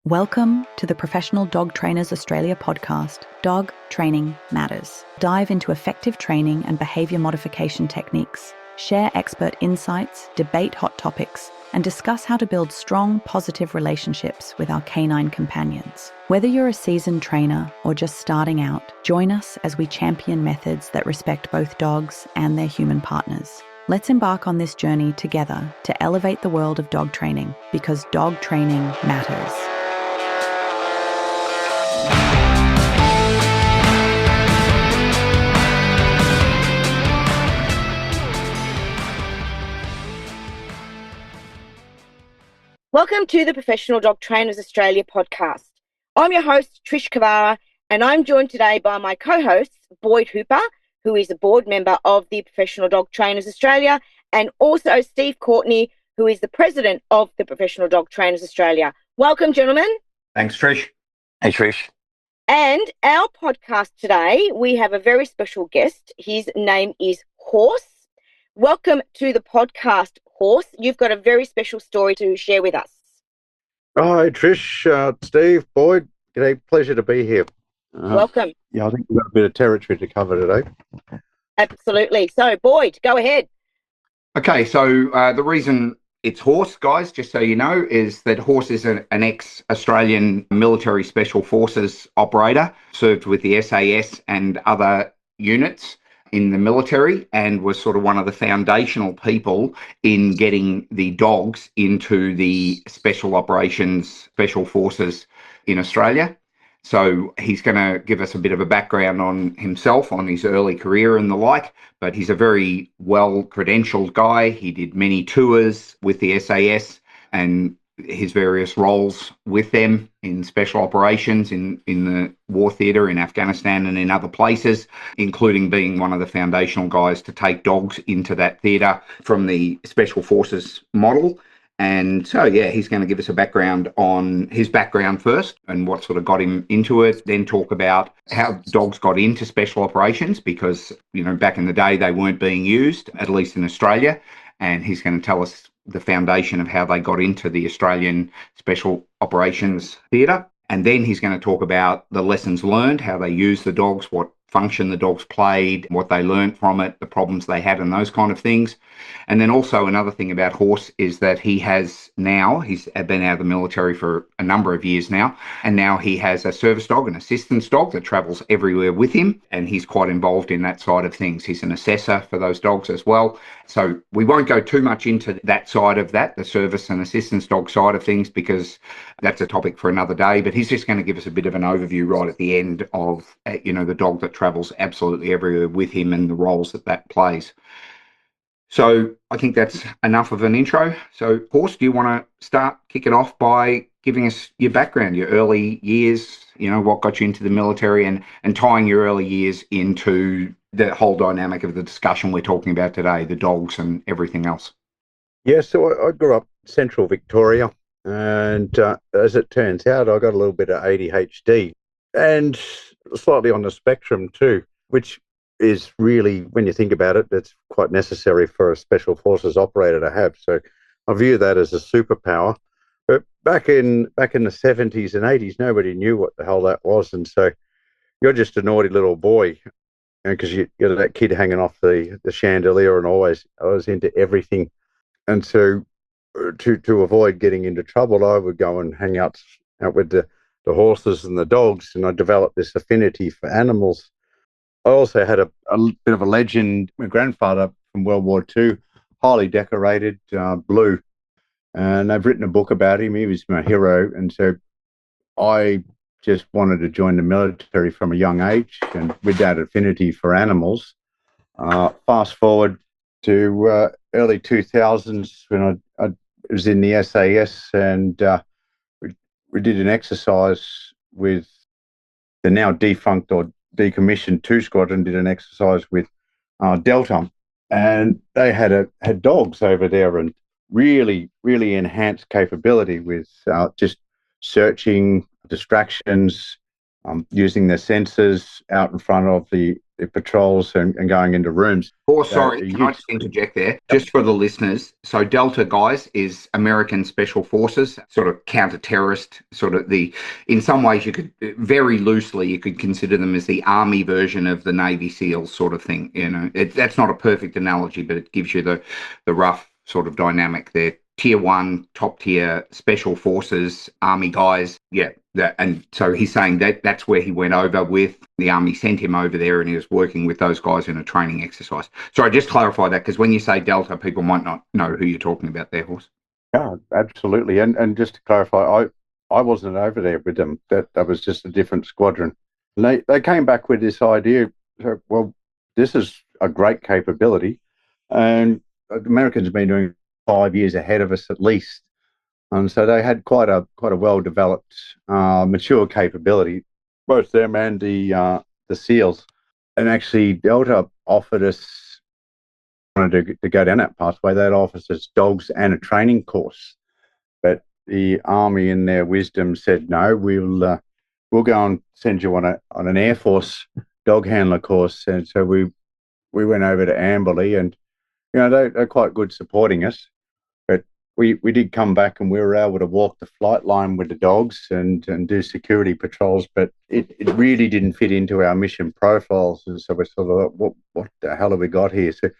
Welcome to the Professional Dog Trainers Australia podcast, Dog Training Matters. Dive into effective training and behaviour modification techniques, share expert insights, debate hot topics, and discuss how to build strong, positive relationships with our canine companions. Whether you're a seasoned trainer or just starting out, join us as we champion methods that respect both dogs and their human partners. Let's embark on this journey together to elevate the world of dog training, because dog training matters. Welcome to the Professional Dog Trainers Australia podcast. I'm your host, Trish Kavara, and I'm joined today by my co-hosts, Boyd Hooper, who is a board member of the Professional Dog Trainers Australia, and also Steve Courtney, who is the president of the Professional Dog Trainers Australia. Welcome, gentlemen. Thanks, Trish. Hey, Trish. And our podcast today, we have a very special guest. His name is Horse. Welcome to the podcast, Horse. You've got a very special story to share with us. Hi, Trish, Steve, Boyd. G'day, pleasure to be here. Welcome. Yeah, I think we've got a bit of territory to cover today. Absolutely. So, Boyd, go ahead. Okay, so the reason it's Horse, guys, just so you know, is that Horse is an ex-Australian military special forces operator, served with the SAS and other units in the military, and was sort of one of the foundational people in getting the dogs into the special operations, special forces in Australia. So he's going to give us a bit of a background on himself, on his early career and the like, but he's a very well-credentialed guy. He did many tours with the SAS and his various roles with them in special operations in the war theatre in Afghanistan and in other places, including being one of the foundational guys to take dogs into that theatre from the special forces model. And so, yeah, he's going to give us a background on his background first and what sort of got him into it, then talk about how dogs got into special operations, because, you know, back in the day they weren't being used, at least in Australia. And he's going to tell us the foundation of how they got into the Australian Special Operations Theatre. And then he's going to talk about the lessons learned, how they use the dogs, what function the dogs played, what they learned from it, the problems they had, and those kind of things. And then also another thing about Horse is that he's been out of the military for a number of years now, and now he has a service dog, an assistance dog that travels everywhere with him, and he's quite involved in that side of things. He's an assessor for those dogs as well. So we won't go too much into that side of that, the service and assistance dog side of things, because that's a topic for another day. But he's just going to give us a bit of an overview right at the end of, the dog that travels absolutely everywhere with him and the roles that plays. So I think that's enough of an intro. So, Horse, do you want to start kicking off by giving us your background, your early years, what got you into the military, and tying your early years into the whole dynamic of the discussion we're talking about today, the dogs and everything else? Yeah, so I grew up in central Victoria, and as it turns out, I got a little bit of ADHD and slightly on the spectrum too, which is really, when you think about it, that's quite necessary for a special forces operator to have. So I view that as a superpower. But back in the 70s and 80s, nobody knew what the hell that was. And so you're just a naughty little boy, because you're that kid hanging off the chandelier and I was into everything. And so to avoid getting into trouble, I would go and hang out with the horses and the dogs, and I developed this affinity for animals. I also had a bit of a legend. My grandfather from World War II, highly decorated, blue, and I've written a book about him. He was my hero, and so I just wanted to join the military from a young age, and with that affinity for animals. Fast forward to early 2000s when I was in the SAS, and we did an exercise with the now defunct or decommissioned 2 Squadron, did an exercise with Delta, and they had dogs over there, and really, really enhanced capability with just searching, distractions, using their sensors out in front of the the patrols and going into rooms. Oh, sorry, can I just interject there? Just for the listeners. So Delta, guys, is American Special Forces, sort of counter-terrorist, in some ways you could, very loosely, you could consider them as the Army version of the Navy SEALs sort of thing. That's not a perfect analogy, but it gives you the rough sort of dynamic there. Tier 1, top tier special forces, Army guys. Yeah. And so he's saying that's where he went over with. The Army sent him over there and he was working with those guys in a training exercise. So I just clarify that, because when you say Delta, people might not know who you're talking about there, Horse. Yeah, absolutely. And just to clarify, I wasn't over there with them. That was just a different squadron. And they came back with this idea, well, this is a great capability. And the Americans have been doing 5 years ahead of us at least. And so they had quite a well-developed, mature capability, both them and the SEALs. And actually, Delta offered us, wanted to go down that pathway, they'd offered us dogs and a training course. But the Army, in their wisdom, said, no, we'll go and send you on an Air Force dog handler course. And so we went over to Amberley, and they're quite good supporting us. But we did come back and we were able to walk the flight line with the dogs and do security patrols, but it really didn't fit into our mission profiles. And so we sort of thought, what the hell have we got here? So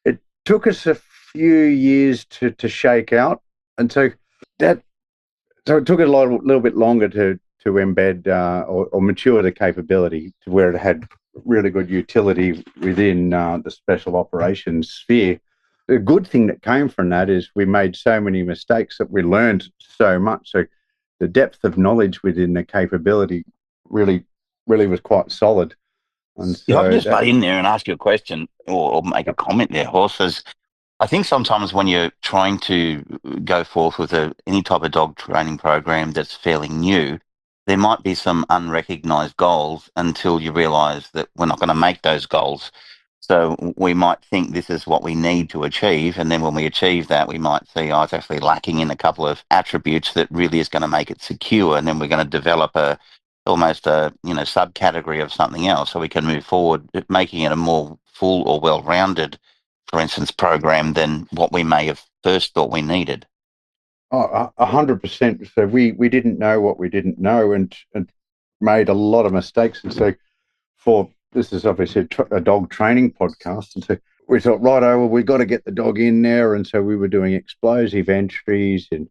it took us a few years to shake out. And so it took a little bit longer to embed or mature the capability to where it had really good utility within the special operations sphere. The good thing that came from that is we made so many mistakes that we learned so much. So the depth of knowledge within the capability really was quite solid. And so I can just butt in there and ask you a question or make a comment there, Horses. I think sometimes when you're trying to go forth with any type of dog training program that's fairly new, there might be some unrecognised goals until you realise that we're not going to make those goals. So we might think this is what we need to achieve, and then when we achieve that, we might see, it's actually lacking in a couple of attributes that really is going to make it secure, and then we're going to develop almost a subcategory of something else, so we can move forward, making it a more full or well-rounded, for instance, program than what we may have first thought we needed. 100%. So we didn't know what we didn't know, and made a lot of mistakes. And so this is obviously a dog training podcast. And so we thought, we got to get the dog in there. And so we were doing explosive entries and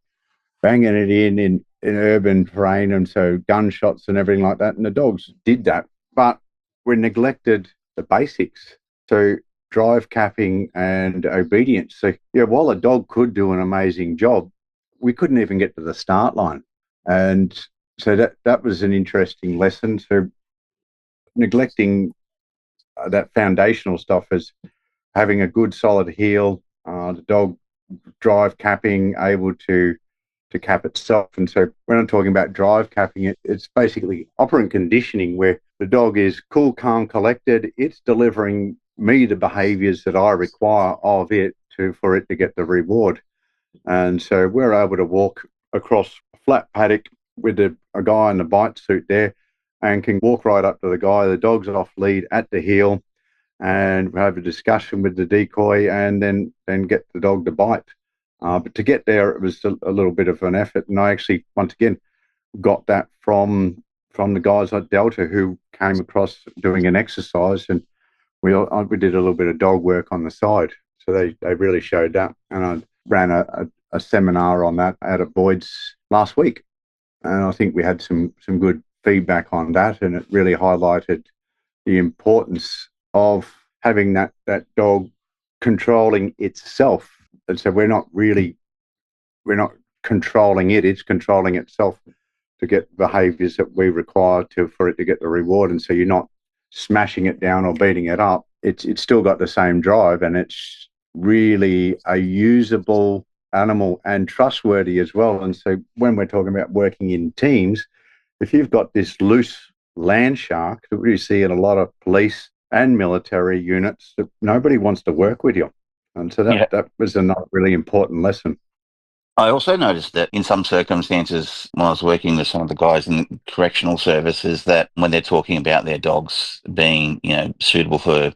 banging it in urban terrain. And so gunshots and everything like that. And the dogs did that, but we neglected the basics. So drive capping and obedience. So while a dog could do an amazing job, we couldn't even get to the start line. And so that was an interesting lesson. So neglecting that foundational stuff is having a good solid heel, the dog drive capping, able to cap itself. And so when I'm talking about drive capping, it's basically operant conditioning, where the dog is cool, calm, collected. It's delivering me the behaviors that I require of it for it to get the reward. And so we're able to walk across a flat paddock with a guy in the bite suit there, and can walk right up to the guy. The dog's off lead at the heel, and have a discussion with the decoy, and then get the dog to bite. But to get there, it was a little bit of an effort. And I actually, once again, got that from the guys at Delta, who came across doing an exercise, and we did a little bit of dog work on the side. So they really showed that. And I ran a seminar on that out at Boyd's last week. And I think we had some good feedback on that, and it really highlighted the importance of having that dog controlling itself. And so we're not controlling it, it's controlling itself to get behaviors that we require for it to get the reward. And so you're not smashing it down or beating it up. It's still got the same drive, and it's really a usable animal and trustworthy as well. And so when we're talking about working in teams, if you've got this loose land shark that we see in a lot of police and military units, nobody wants to work with you. And so that was another really important lesson. I also noticed that in some circumstances, when I was working with some of the guys in correctional services, that when they're talking about their dogs being, suitable for,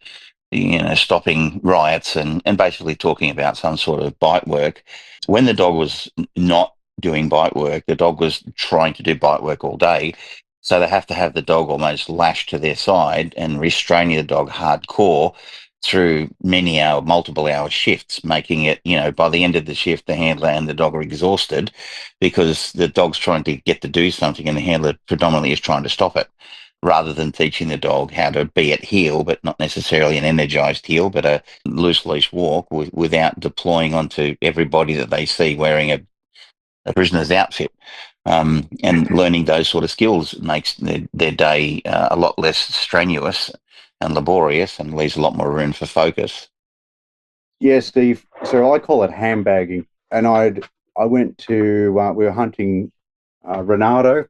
stopping riots and basically talking about some sort of bite work, when the dog was not doing bite work, the dog was trying to do bite work all day. So they have to have the dog almost lashed to their side and restraining the dog hardcore through multiple hour shifts, making it, by the end of the shift, the handler and the dog are exhausted because the dog's trying to get to do something and the handler predominantly is trying to stop it, rather than teaching the dog how to be at heel, but not necessarily an energized heel, but a loose leash walk without deploying onto everybody that they see wearing a prisoner's outfit. And learning those sort of skills makes their day a lot less strenuous and laborious and leaves a lot more room for focus. Yeah, Steve. So I call it handbagging. And I went to, we were hunting Renato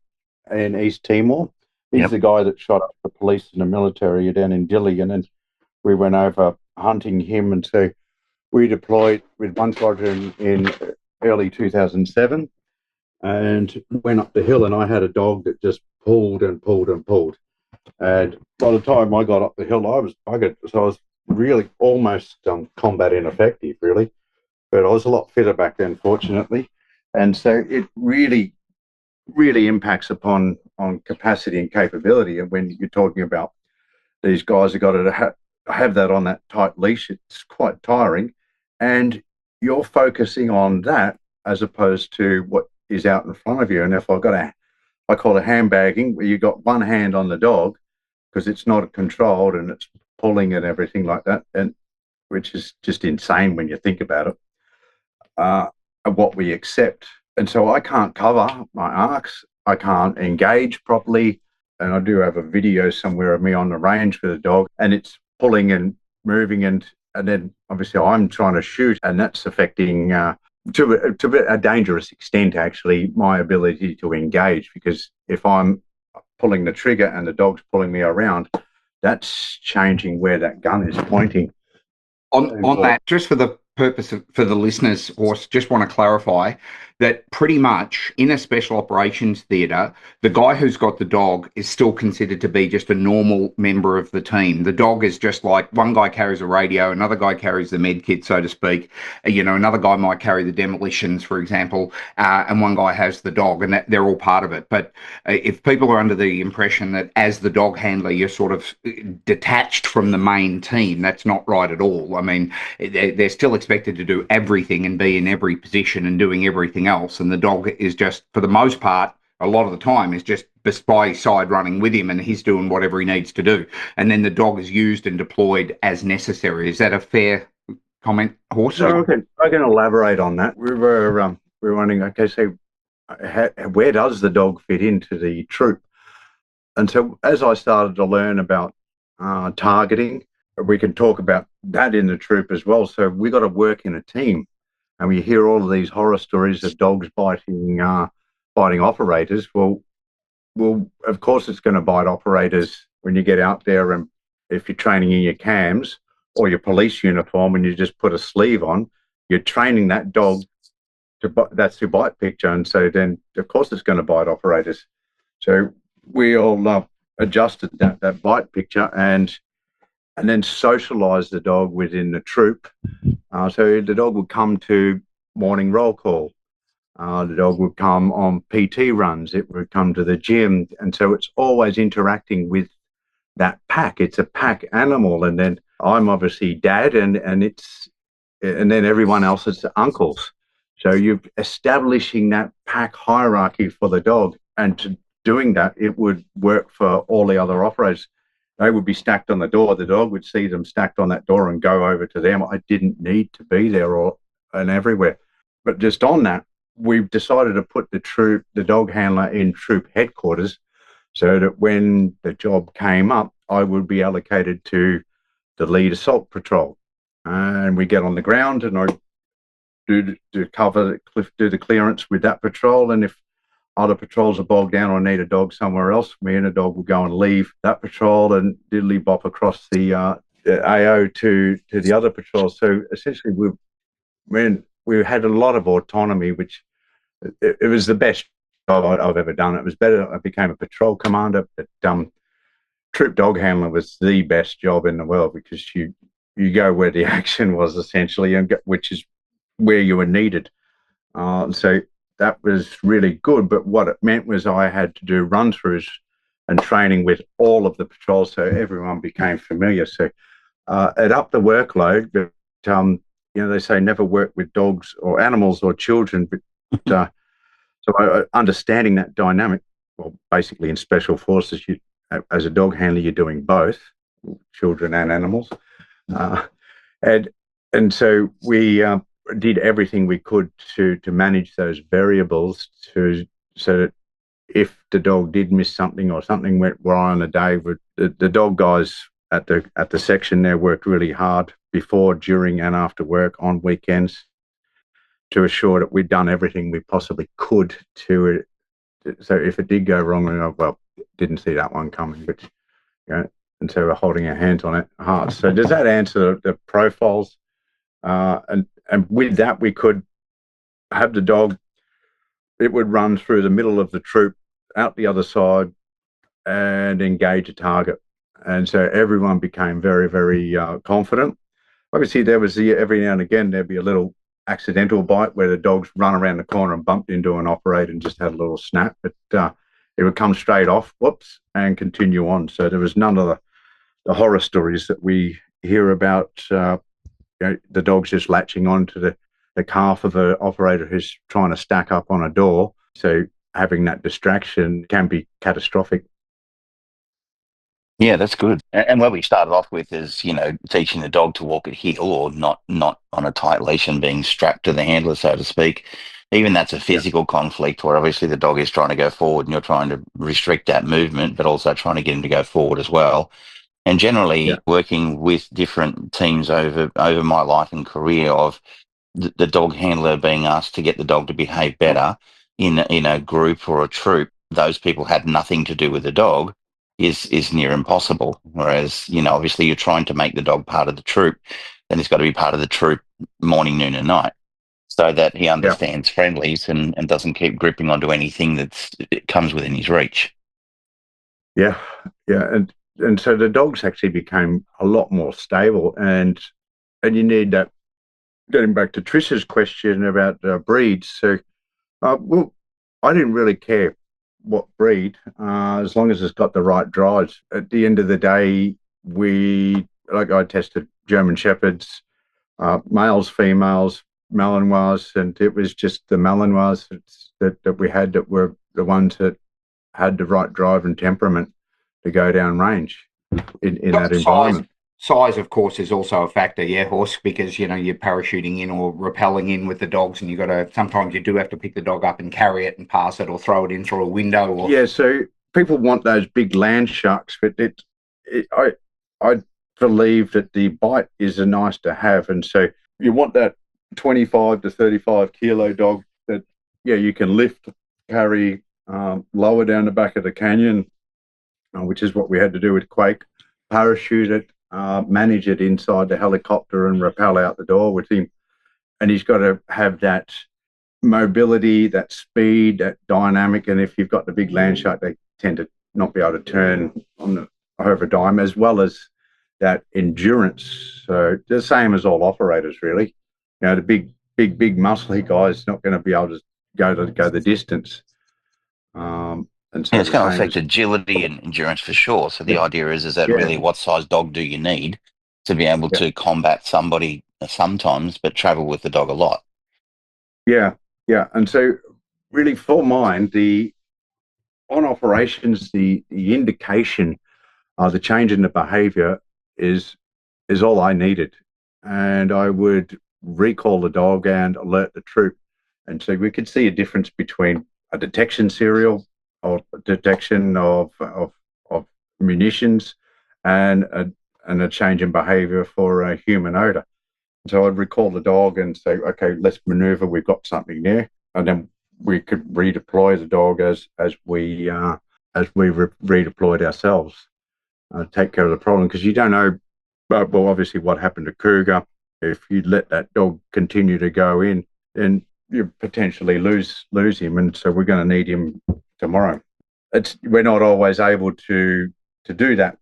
in East Timor. He's Yep. the guy that shot up the police and the military down in Dilian. And we went over hunting him. And so we deployed with one squadron in early 2007 and went up the hill. And I had a dog that just pulled and pulled and pulled. And by the time I got up the hill, I was buggered. So I was really almost combat ineffective, really. But I was a lot fitter back then, fortunately. And so it really, really impacts upon on capacity and capability. And when you're talking about these guys have got to have that on that tight leash, it's quite tiring. And you're focusing on that as opposed to what is out in front of you. And if I call it handbagging, where you've got one hand on the dog because it's not controlled and it's pulling and everything like that, and which is just insane when you think about it. What we accept. And so I can't cover my arcs. I can't engage properly. And I do have a video somewhere of me on the range with a dog and it's pulling and moving. And then obviously I'm trying to shoot and that's affecting to a dangerous extent, actually, my ability to engage. Because if I'm pulling the trigger and the dog's pulling me around, that's changing where that gun is pointing. On that, just for the purpose of, for the listeners, or just want to clarify that pretty much in a special operations theatre, the guy who's got the dog is still considered to be just a normal member of the team. The dog is just like one guy carries a radio, another guy carries the med kit, so to speak. Another guy might carry the demolitions, for example, and one guy has the dog, and that they're all part of it. But if people are under the impression that as the dog handler, you're sort of detached from the main team, that's not right at all. I mean, they're still expected to do everything and be in every position and doing everything else, and the dog is just, for the most part, a lot of the time, is just by his side running with him and he's doing whatever he needs to do, and then the dog is used and deployed as necessary. Is that a fair comment, Horse? So I can elaborate on that. We were wondering, okay, so where does the dog fit into the troop? And so as I started to learn about targeting, we can talk about that in the troop as well. So we got to work in a team. And we hear all of these horror stories of dogs biting operators. Well, of course it's going to bite operators when you get out there, and if you're training in your cams or your police uniform and you just put a sleeve on, you're training that dog that's your bite picture. And so then, of course, it's going to bite operators. So we all adjusted that bite picture and then socialize the dog within the troop. So the dog would come to morning roll call. The dog would come on PT runs. It would come to the gym. And so it's always interacting with that pack. It's a pack animal. And then I'm obviously dad and then everyone else is uncles. So you're establishing that pack hierarchy for the dog. And to doing that, it would work for all the other operators. They would be stacked on the door. The dog would see them stacked on that door and go over to them. I didn't need to be there and everywhere. But just on that, we've decided to put the dog handler in troop headquarters so that when the job came up, I would be allocated to the lead assault patrol. And we get on the ground and I do the clearance with that patrol. And if other patrols are bogged down or need a dog somewhere else, me and a dog will go and leave that patrol and diddly bop across the AO to the other patrols. So essentially, we had a lot of autonomy, which it was the best job I've ever done. It was better. I became a patrol commander, but troop dog handler was the best job in the world because you go where the action was essentially, and which is where you were needed. So that was really good. But what it meant was I had to do run-throughs and training with all of the patrols, so everyone became familiar. So it upped the workload, but they say never work with dogs or animals or children. But so understanding that dynamic, well, basically in special forces, as a dog handler, you're doing both, children and animals, and so we did everything we could to manage those variables so that if the dog did miss something or something went wrong on a day, the dog guys at the section there worked really hard before, during, and after work on weekends to assure that we'd done everything we possibly could to. So if it did go wrong, well, didn't see that one coming, but and so we're holding our hands on it hard. So does that answer the profiles? And with that, we could have the dog. It would run through the middle of the troop, out the other side, and engage a target. And so everyone became very, very confident. Obviously, there was every now and again there'd be a little accidental bite where the dogs run around the corner and bumped into an operator and just had a little snap, but it would come straight off, whoops, and continue on. So there was none of the horror stories that we hear about, the dogs just latching on to the calf of an operator who's trying to stack up on a door. So having that distraction can be catastrophic. Yeah, that's good. And what we started off with is, teaching the dog to walk at heel or not on a tight leash and being strapped to the handler, so to speak. Even that's a physical conflict where obviously the dog is trying to go forward and you're trying to restrict that movement, but also trying to get him to go forward as well. And generally working with different teams over my life and career of the dog handler being asked to get the dog to behave better in a group or a troop, those people had nothing to do with the dog is near impossible. Whereas, obviously you're trying to make the dog part of the troop, then it's got to be part of the troop morning, noon and night so that he understands friendlies and doesn't keep gripping onto anything it comes within his reach. Yeah. And so the dogs actually became a lot more stable, and you need that. Getting back to Trish's question about breeds, so well, I didn't really care what breed, as long as it's got the right drives. At the end of the day, I tested German Shepherds, males, females, Malinois, and it was just the Malinois that we had that were the ones that had the right drive and temperament to go down range in that environment. Size, of course, is also a factor, Horse, because, you're parachuting in or rappelling in with the dogs, and sometimes you do have to pick the dog up and carry it and pass it or throw it in through a window. So people want those big land sharks, but I believe that the bite is a nice to have, and so you want that 25 to 35 kilo dog that, you can lift, carry, lower down the back of the canyon, which is what we had to do with Quake, parachute it, manage it inside the helicopter and rappel out the door with him. And he's got to have that mobility, that speed, that dynamic. And if you've got the big land shark, they tend to not be able to turn over a dime, as well as that endurance. So the same as all operators, really. The big muscly guy's not going to be able to go the distance. And so it's going to affect agility and endurance for sure. So the idea is that really what size dog do you need to be able to combat somebody sometimes, but travel with the dog a lot? Yeah. And so really for mine, on operations, the indication, the change in the behavior is all I needed. And I would recall the dog and alert the troop. And so we could see a difference between a detection serial or detection of munitions and a change in behavior for a human odor. So I'd recall the dog and say, okay, let's maneuver. We've got something there. And then we could redeploy the dog as we redeployed ourselves, take care of the problem. Because you don't know, well, obviously what happened to Cougar. If you let that dog continue to go in, then you potentially lose him, and so we're going to need him tomorrow. We're not always able to do that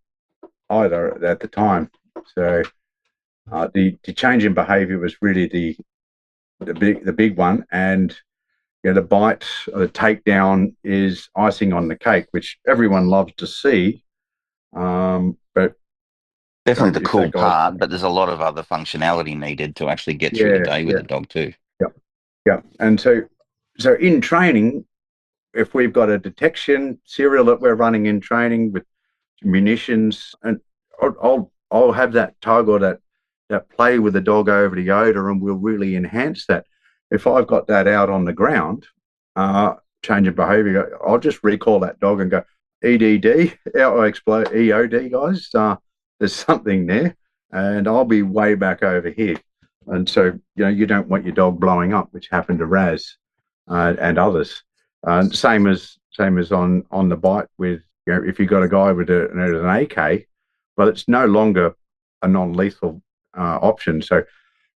either at the time. So the change in behaviour was really the big one, and the bite, the takedown is icing on the cake, which everyone loves to see. But definitely the cool part, but there's a lot of other functionality needed to actually get through the day with the dog too. Yeah. And so in training, if we've got a detection serial that we're running in training with munitions, and I'll have that tug or that play with the dog over the odor, and we'll really enhance that. If I've got that out on the ground, change of behaviour, I'll just recall that dog and go, EDD, I explode EOD, guys. There's something there, and I'll be way back over here. And so, you don't want your dog blowing up, which happened to Raz and others. Same as on the bite with, if you've got a guy with an AK, well, it's no longer a non-lethal option. So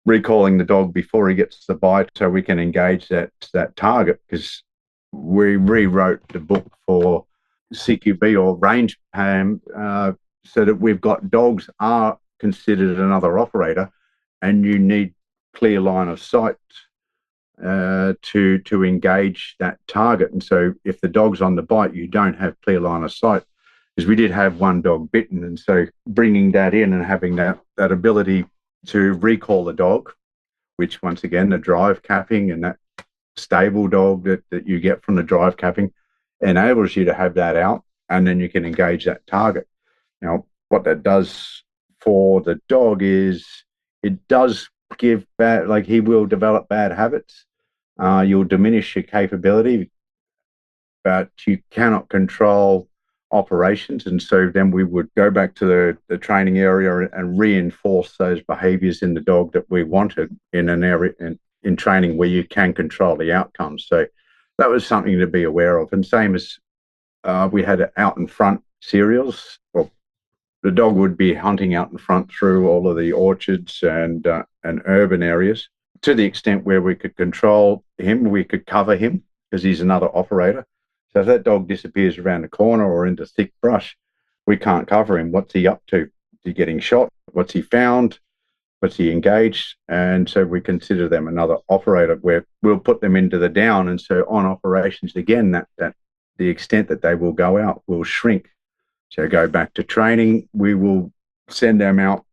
recalling the dog before he gets the bite so we can engage that target, because we rewrote the book for CQB or range PAM so that we've got dogs are considered another operator, and you need clear line of sight to engage that target. And so if the dog's on the bite, you don't have clear line of sight, because we did have one dog bitten. And so bringing that in and having that ability to recall the dog, which once again, the drive capping and that stable dog that you get from the drive capping enables you to have that out, and then you can engage that target. Now, what that does for the dog is it does give bad, like he will develop bad habits. You'll diminish your capability, but you cannot control operations. And so then we would go back to the training area and reinforce those behaviors in the dog that we wanted in an area in training where you can control the outcomes. So that was something to be aware of. And same as we had out in front serials. Well, the dog would be hunting out in front through all of the orchards and urban areas, to the extent where we could control him, we could cover him because he's another operator. So if that dog disappears around the corner or into thick brush, we can't cover him. What's he up to? Is he getting shot? What's he found? What's he engaged? And so we consider them another operator, where we'll put them into the down. And so on operations, again, that the extent that they will go out will shrink. So go back to training, we will send them out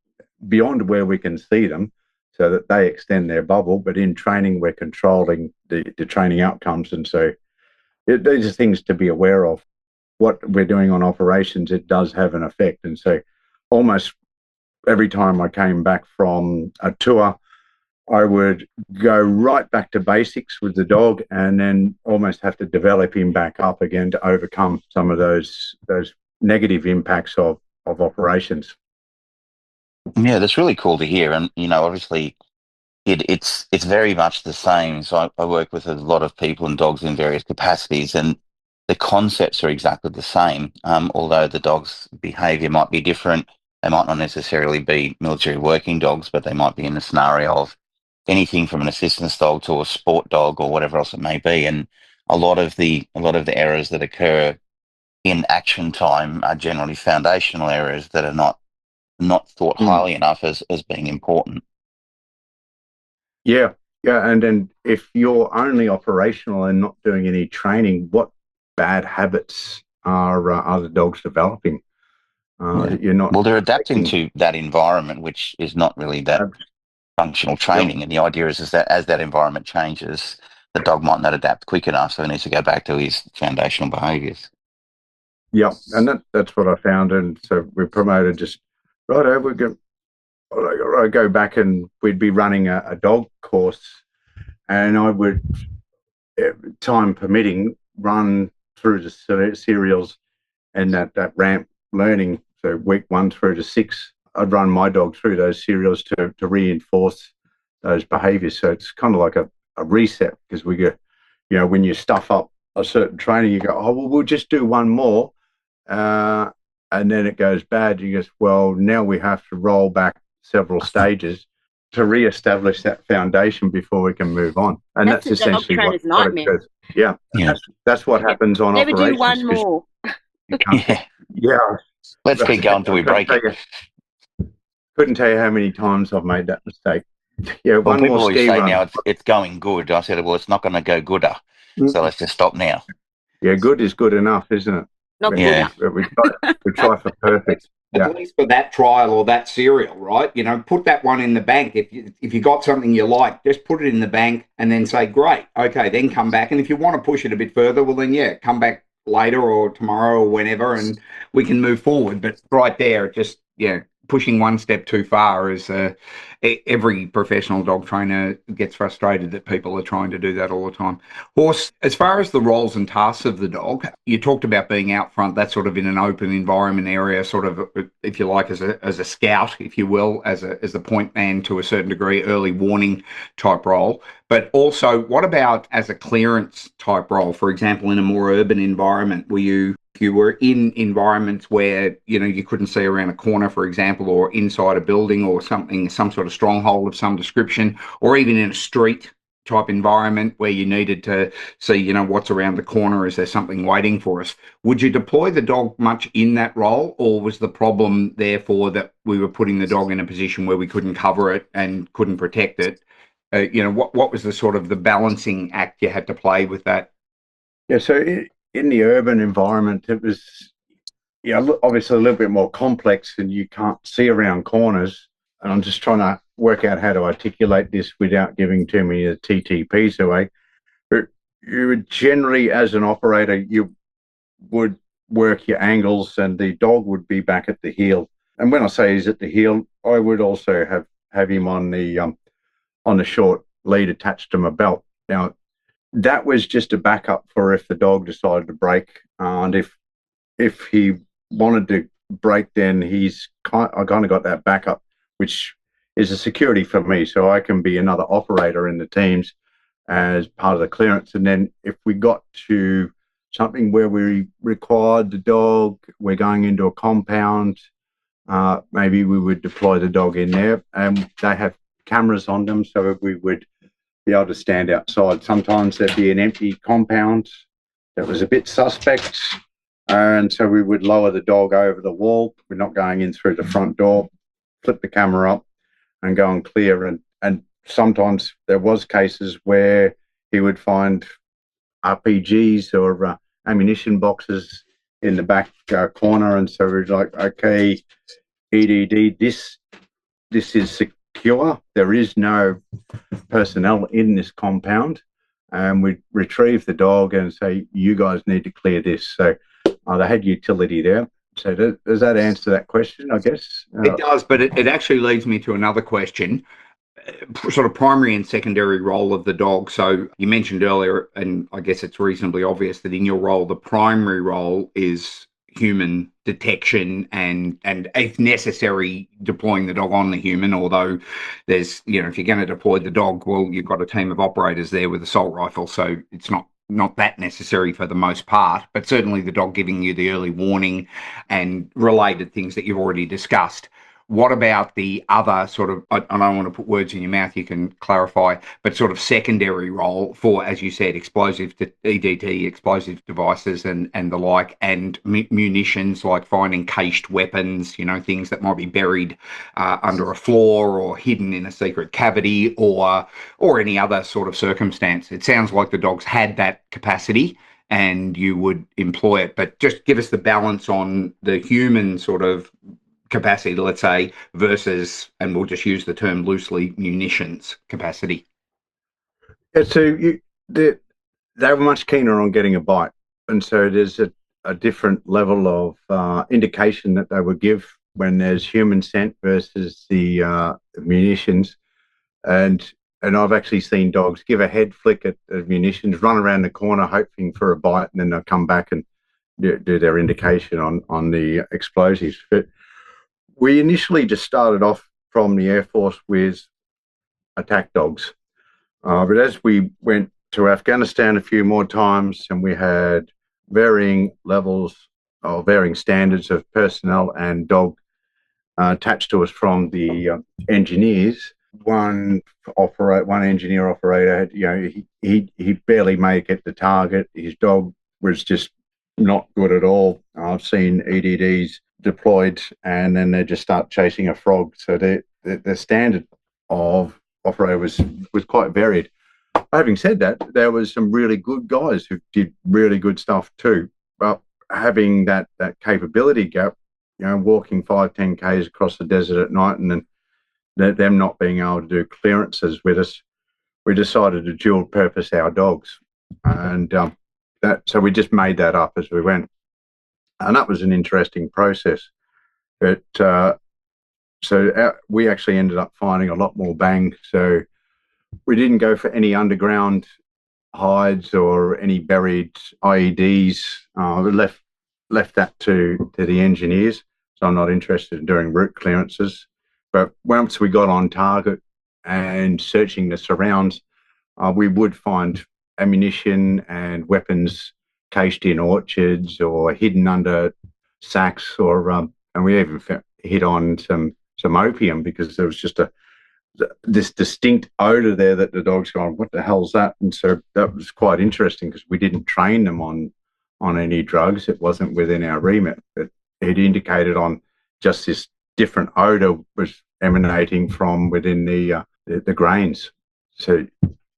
beyond where we can see them so that they extend their bubble. But in training, we're controlling the training outcomes. And so these are things to be aware of. What we're doing on operations, it does have an effect. And so almost every time I came back from a tour, I would go right back to basics with the dog, and then almost have to develop him back up again to overcome some of those negative impacts of operations. Yeah, that's really cool to hear. And, obviously it's very much the same. So I work with a lot of people and dogs in various capacities, and the concepts are exactly the same. Although the dog's behavior might be different. They might not necessarily be military working dogs, but they might be in a scenario of anything from an assistance dog to a sport dog or whatever else it may be. And a lot of the errors that occur in action time are generally foundational errors that are not thought highly enough as being important. Yeah. And then if you're only operational and not doing any training, what bad habits are the dogs developing? You're not. Well, they're adapting to that environment, which is not really that functional training. Yep. And the idea is that as that environment changes, the dog might not adapt quick enough, so he needs to go back to his foundational behaviours. Yeah, and that's what I found. And so we promoted just right. I go back and we'd be running a dog course, and I would, time permitting, run through the serials and that ramp learning. So week 1 through to 6, I'd run my dog through those serials to reinforce those behaviours. So it's kind of like a reset, because we go, when you stuff up a certain training, you go, oh, well, we'll just do one more. And then it goes bad. You go, well, now we have to roll back several stages to re-establish that foundation before we can move on. And that's a dog essentially what trainer's nightmare. occurs. Yeah, Yeah. that's what happens on Never operations. do one more. You can't, Yeah. yeah. Let's keep going till we break it. Couldn't tell you how many times I've made that mistake. Yeah, Well, one people more always ski say run. now it's going good. I said, well, it's not going to go gooder. So let's just stop now. Yeah, good is good enough, isn't it? Not Yeah. good. We try for perfect. At least for that trial or that cereal, right? You know, put that one in the bank. If you got something you like, just put it in the bank and then say, great, okay, then come back. And if you want to push it a bit further, well, then, yeah, come back later or tomorrow or whenever and we can move forward. But right there, just, yeah, pushing one step too far is every professional dog trainer gets frustrated that people are trying to do that all the time. Horse, as far as the roles and tasks of the dog, you talked about being out front, that sort of in an open environment area, sort of, if you like, as a scout, if you will, as a point man to a certain degree, early warning type role. But also, what about as a clearance type role? For example, in a more urban environment, you were in environments where, you know, you couldn't see around a corner, for example, or inside a building or something, some sort of stronghold of some description, or even in a street type environment where you needed to see, you know, what's around the corner, is there something waiting for us? Would you deploy the dog much in that role, or was the problem therefore that we were putting the dog in a position where we couldn't cover it and couldn't protect it? You know, what was the sort of the balancing act you had to play with that? Yeah, so in the urban environment, it was, yeah, obviously a little bit more complex and you can't see around corners. And I'm just trying to work out how to articulate this without giving too many of the TTPs away. But you would generally, as an operator, you would work your angles and the dog would be back at the heel. And when I say he's at the heel, I would also have him on the short lead attached to my belt. Now, that was just a backup for if the dog decided to break, and if he wanted to break, then I kind of got that backup, which is a security for me, so I can be another operator in the teams as part of the clearance. And then if we got to something where we required the dog, we're going into a compound, maybe we would deploy the dog in there, and they have cameras on them, so we would be able to stand outside. Sometimes there'd be an empty compound that was a bit suspect, and so we would lower the dog over the wall. We're not going in through the front door, flip the camera up and go and clear. And sometimes there was cases where he would find RPGs or ammunition boxes in the back corner, and so we're like, okay, EDD, this is secure. There is no personnel in this compound, and we retrieve the dog and say, you guys need to clear this. So they had utility there. So does that answer that question, I guess? It does, but it actually leads me to another question, sort of primary and secondary role of the dog. So you mentioned earlier, and I guess it's reasonably obvious that in your role, the primary role is human detection and if necessary, deploying the dog on the human, although there's, you know, if you're going to deploy the dog, well, you've got a team of operators there with assault rifle, so it's not that necessary for the most part, but certainly the dog giving you the early warning and related things that you've already discussed. What about the other sort of, I don't want to put words in your mouth, you can clarify, but sort of secondary role for, as you said, explosive EDT, explosive devices and the like, and munitions, like finding cached weapons, you know, things that might be buried under a floor or hidden in a secret cavity or any other sort of circumstance. It sounds like the dogs had that capacity and you would employ it, but just give us the balance on the human sort of capacity, let's say, versus, and we'll just use the term loosely, munitions capacity. Yeah, so they were much keener on getting a bite, and so there's a different level of indication that they would give when there's human scent versus the munitions, and I've actually seen dogs give a head flick at munitions, run around the corner hoping for a bite, and then they'll come back and do their indication on the explosives. But we initially just started off from the Air Force with attack dogs. But as we went to Afghanistan a few more times and we had varying levels or varying standards of personnel and dog attached to us from the engineers, one engineer operator had, he barely made it to target. His dog was just not good at all. I've seen EDDs deployed and then they just start chasing a frog. So the standard of operator was quite varied. Having said that, there was some really good guys who did really good stuff too. But having that capability gap, walking 5-10 Ks across the desert at night and then them not being able to do clearances with us, we decided to dual purpose our dogs. And so we just made that up as we went. And that was an interesting process. But we actually ended up finding a lot more bang. So we didn't go for any underground hides or any buried IEDs. We left that to the engineers. So I'm not interested in doing route clearances. But once we got on target and searching the surrounds, we would find ammunition and weapons cached in orchards or hidden under sacks, and we even hit on some opium because there was just this distinct odor there that the dog's going, what the hell's that? And so that was quite interesting because we didn't train them on any drugs. It wasn't within our remit. It indicated on just this different odor was emanating from within the grains. So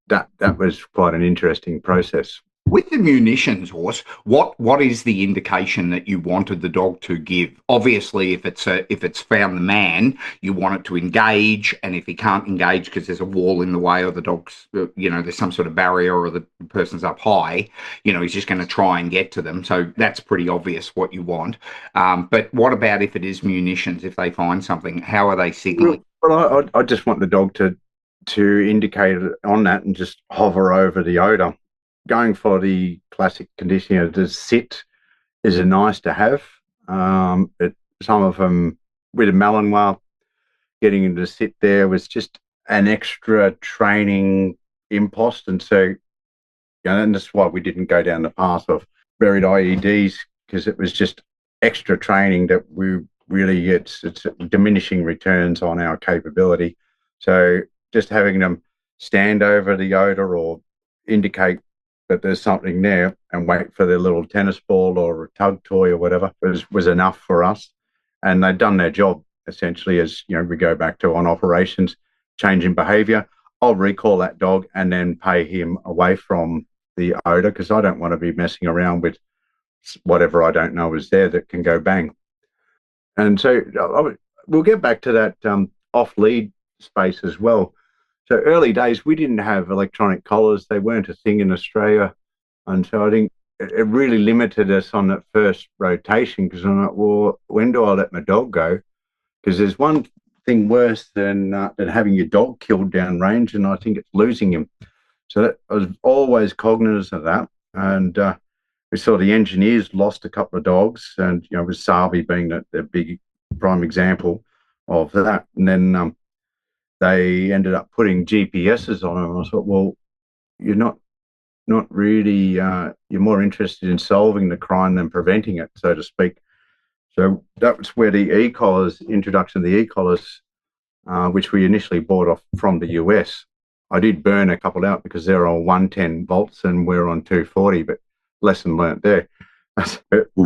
that was quite an interesting process. With the munitions, Horse, what is the indication that you wanted the dog to give? Obviously, if it's found the man, you want it to engage, and if he can't engage because there's a wall in the way or the dog's, there's some sort of barrier or the person's up high, he's just going to try and get to them. So that's pretty obvious what you want. But what about if it is munitions? If they find something, how are they signaling? Well, I just want the dog to indicate on that and just hover over the odor. Going for the classic conditioning to sit is a nice to have. Some of them with a Malinois, getting him to sit there was just an extra training impost, and so and that's why we didn't go down the path of buried IEDs because it was just extra training that we really it's diminishing returns on our capability. So just having them stand over the odor or indicate that there's something there and wait for their little tennis ball or a tug toy or whatever was enough for us. And they'd done their job, essentially, as we go back to on operations, changing behavior. I'll recall that dog and then pay him away from the odor because I don't want to be messing around with whatever I don't know is there that can go bang. And so we'll get back to that off-lead space as well. So early days, we didn't have electronic collars. They weren't a thing in Australia. And so I think it really limited us on that first rotation because I'm like, well, when do I let my dog go? Because there's one thing worse than having your dog killed down range, and I think it's losing him. So I was always cognizant of that. And we saw the engineers lost a couple of dogs, and, with Sabi being the big prime example of that. And then they ended up putting GPSs on them. I thought, well, you're not really, you're more interested in solving the crime than preventing it, so to speak. So that was where the e-collars, introduction of the e-collars, which we initially bought off from the US. I did burn a couple out because they're on 110 volts and we're on 240, but lesson learnt there.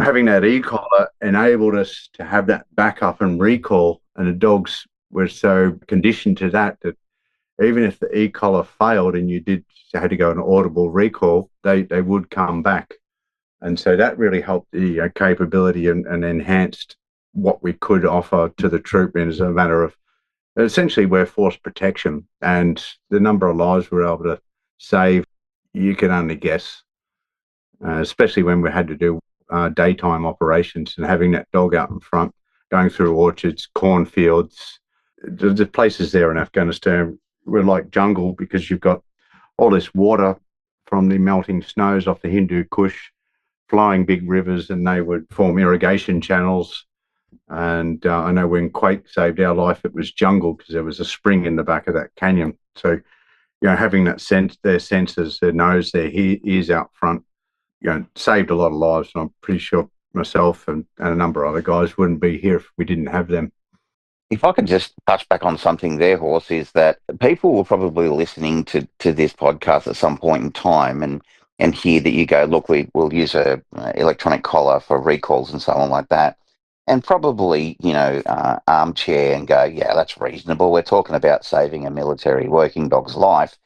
Having that e-collar enabled us to have that backup and recall, and the dogs were so conditioned to that even if the e-collar failed and you had to go an audible recall, they would come back. And so that really helped the capability and enhanced what we could offer to the troop as a matter of essentially we're force protection, and the number of lives we're able to save, you can only guess, especially when we had to do daytime operations and having that dog out in front, going through orchards, cornfields. The places there in Afghanistan were like jungle because you've got all this water from the melting snows off the Hindu Kush, flowing big rivers, and they would form irrigation channels. And I know when Quake saved our life, it was jungle because there was a spring in the back of that canyon. So, having that their senses, their nose, their ears out front, saved a lot of lives. And I'm pretty sure myself and a number of other guys wouldn't be here if we didn't have them. If I could just touch back on something there, Horse, is that people will probably be listening to this podcast at some point in time and hear that you go, look, we'll use a electronic collar for recalls and so on like that, and probably, armchair and go, yeah, that's reasonable. We're talking about saving a military working dog's life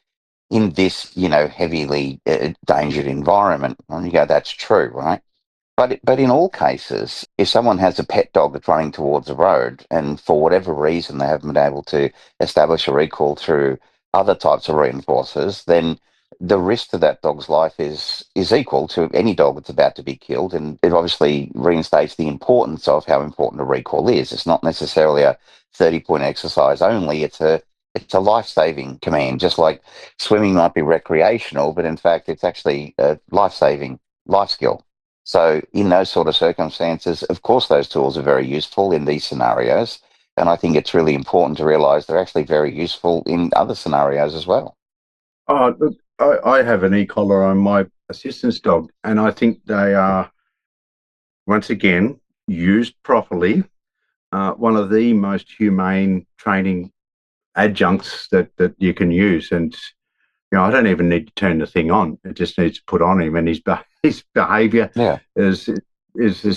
in this, heavily endangered environment. And you go, that's true, right? But in all cases, if someone has a pet dog that's running towards the road and for whatever reason they haven't been able to establish a recall through other types of reinforcers, then the risk to that dog's life is equal to any dog that's about to be killed. And it obviously reinstates the importance of how important a recall is. It's not necessarily a 30-point exercise only. It's a life-saving command, just like swimming might be recreational, but in fact, it's actually a life-saving life skill. So in those sort of circumstances, of course, those tools are very useful in these scenarios. And I think it's really important to realize they're actually very useful in other scenarios as well. Oh, look, I have an e-collar on my assistance dog, and I think they are, once again, used properly, one of the most humane training adjuncts that you can use. And I don't even need to turn the thing on; it just needs to put on him, and his behaviour is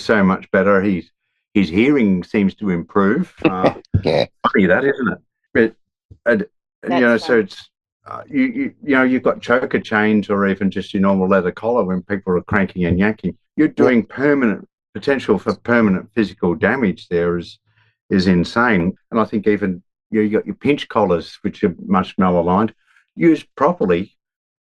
so much better. His hearing seems to improve. Yeah, Funny that, isn't it? But so it's you've got choker chains or even just your normal leather collar when people are cranking and yanking. You're doing potential for permanent physical damage. There is insane, and I think even you got your pinch collars, which are much malaligned. Used properly,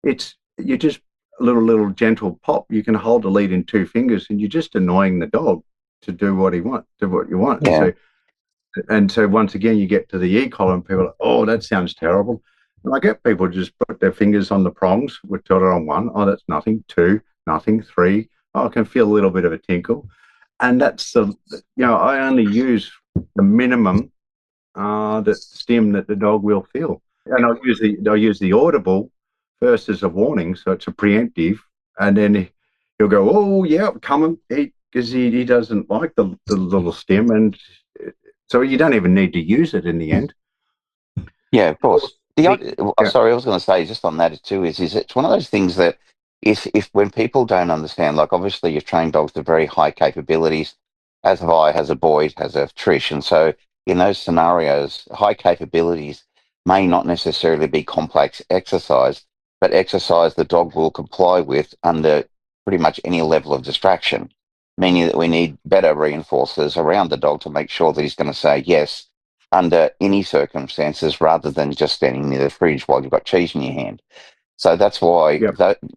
you just a little gentle pop. You can hold the lead in two fingers, and you're just annoying the dog to do what you want. yeah. So once again, you get to the e-collar, and people are, oh, that sounds terrible. And I get people just put their fingers on the prongs. We're it on one. Oh, that's nothing. Two, nothing. Three. Oh, I can feel a little bit of a tinkle. And that's I only use the minimum that stim that the dog will feel. And I'll use the audible first as a warning, so it's a preemptive, and then he'll go, oh yeah, coming, because he doesn't like the little stim, and so you don't even need to use it in the end. Yeah, of course. Sorry, I was going to say just on that too is it's one of those things that if when people don't understand, like obviously you've trained dogs to very high capabilities, as have I, has a Boyd, has a Trish, and so in those scenarios, high capabilities may not necessarily be complex exercise, but exercise the dog will comply with under pretty much any level of distraction, meaning that we need better reinforcers around the dog to make sure that he's going to say yes under any circumstances rather than just standing near the fridge while you've got cheese in your hand. So that's why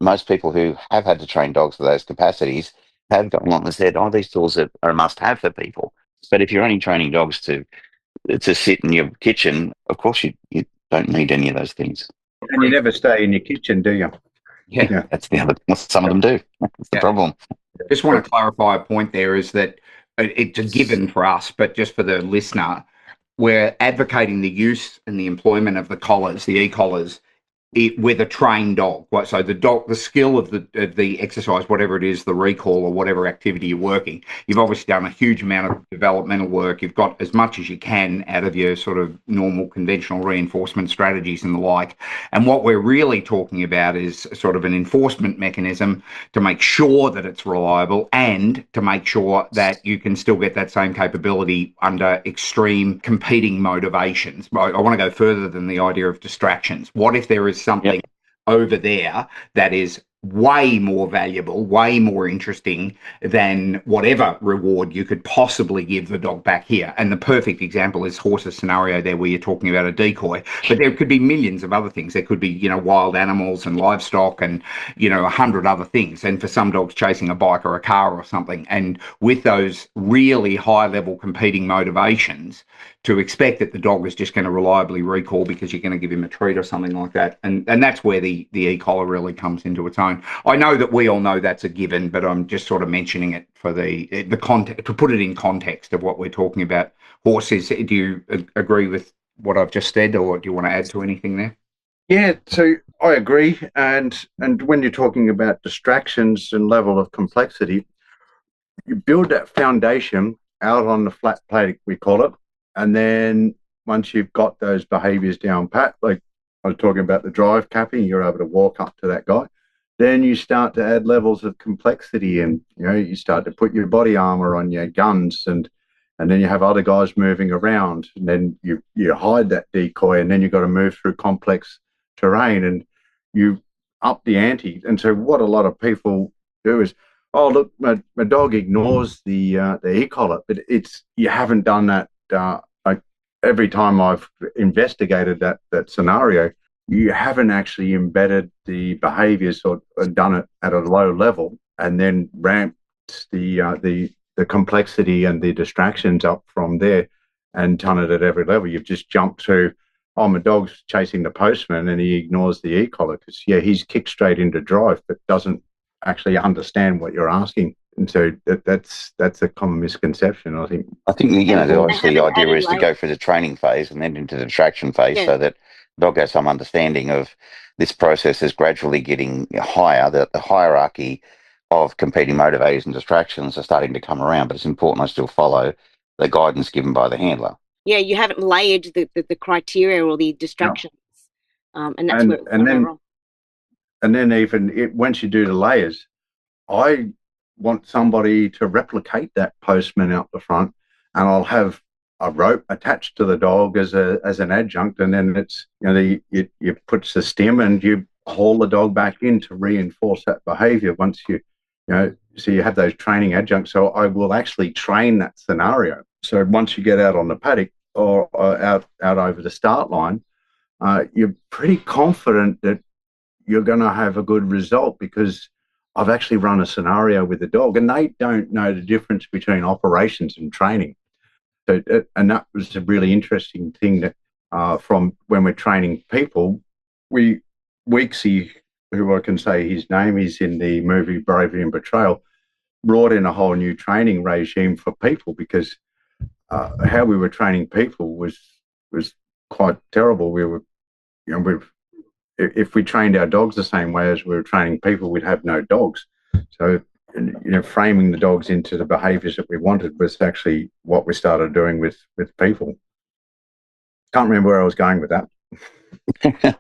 most people who have had to train dogs for those capacities have gone along and said, oh, these tools are a must-have for people. But if you're only training dogs to sit in your kitchen, of course you don't need any of those things. And you never stay in your kitchen, do you? Yeah. That's the other. Some of them do. That's the problem. Just want to clarify a point there is that it's a given for us, but just for the listener, we're advocating the use and the employment of the collars, the e-collars, with a trained dog. So the skill of the exercise, whatever it is, the recall or whatever activity you're working, you've obviously done a huge amount of developmental work. You've got as much as you can out of your sort of normal conventional reinforcement strategies and the like. And what we're really talking about is sort of an enforcement mechanism to make sure that it's reliable and to make sure that you can still get that same capability under extreme competing motivations. I want to go further than the idea of distractions. What if there is something over there that is way more valuable, way more interesting than whatever reward you could possibly give the dog back here? And the perfect example is Horse's scenario there where you're talking about a decoy, but there could be millions of other things. There could be, wild animals and livestock and, 100 other things. And for some dogs chasing a bike or a car or something. And with those really high level competing motivations, to expect that the dog is just going to reliably recall because you're going to give him a treat or something like that. And that's where the e-collar really comes into its own. I know that we all know that's a given, but I'm just sort of mentioning it for the context, to put it in context of what we're talking about. Horses, do you agree with what I've just said, or do you want to add to anything there? Yeah, so I agree. And when you're talking about distractions and level of complexity, you build that foundation out on the flat plate, we call it, And then once you've got those behaviors down pat, like I was talking about the drive capping, you're able to walk up to that guy. Then you start to add levels of complexity, and you start to put your body armor on your guns, and then you have other guys moving around, and then you hide that decoy, and then you've got to move through complex terrain, and you up the ante. And so what a lot of people do is, oh look, my dog ignores the e-collar, but you haven't done that. Like every time I've investigated that scenario, you haven't actually embedded the behaviors or done it at a low level, and then ramped the complexity and the distractions up from there, and done it at every level. You've just jumped to, oh, my dog's chasing the postman and he ignores the e-collar because he's kicked straight into drive, but doesn't actually understand what you're asking. And so that's a common misconception, I think. I think, obviously the idea is to go through the training phase and then into the distraction phase, so that the dog has some understanding of this process is gradually getting higher, that the hierarchy of competing motivators and distractions are starting to come around, but it's important I still follow the guidance given by the handler. Yeah, you haven't layered the criteria or the distractions. And that's where and then, and then even once you do the layers, I want somebody to replicate that postman out the front, and I'll have a rope attached to the dog as an adjunct, and then it's you put the stem and you haul the dog back in to reinforce that behavior. Once so you have those training adjuncts. So I will actually train that scenario. So once you get out on the paddock or out over the start line, you're pretty confident that you're going to have a good result, because I've actually run a scenario with the dog, and they don't know the difference between operations and training. So, and that was a really interesting thing that from when we're training people, Weeksy, who I can say his name is in the movie Bravery and Betrayal, brought in a whole new training regime for people, because how we were training people was quite terrible. We were, if we trained our dogs the same way as we were training people, we'd have no dogs. So, framing the dogs into the behaviors that we wanted was actually what we started doing with people. Can't remember where I was going with that.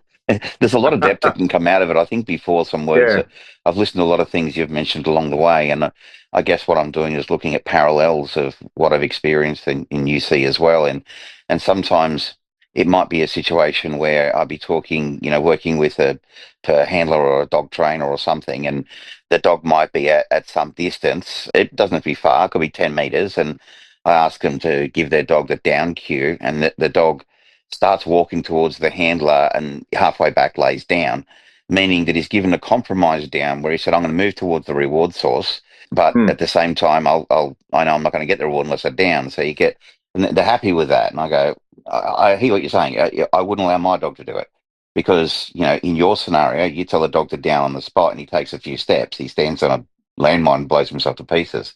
There's a lot of depth that can come out of it. I think before some words, I've listened to a lot of things you've mentioned along the way, and I guess what I'm doing is looking at parallels of what I've experienced in UC as well. And sometimes it might be a situation where I'll be talking, working with a handler or a dog trainer or something, and the dog might be at some distance. It doesn't have to be far, it could be 10 meters, and I ask them to give their dog the down cue, and the dog starts walking towards the handler and halfway back lays down, meaning that he's given a compromise down where he said, I'm going to move towards the reward source, but at the same time, I know I'm not going to get the reward unless I'm down. So and they're happy with that. And I go, I hear what you're saying. I wouldn't allow my dog to do it, because, in your scenario, you tell a dog to down on the spot and he takes a few steps, he stands on a landmine and blows himself to pieces.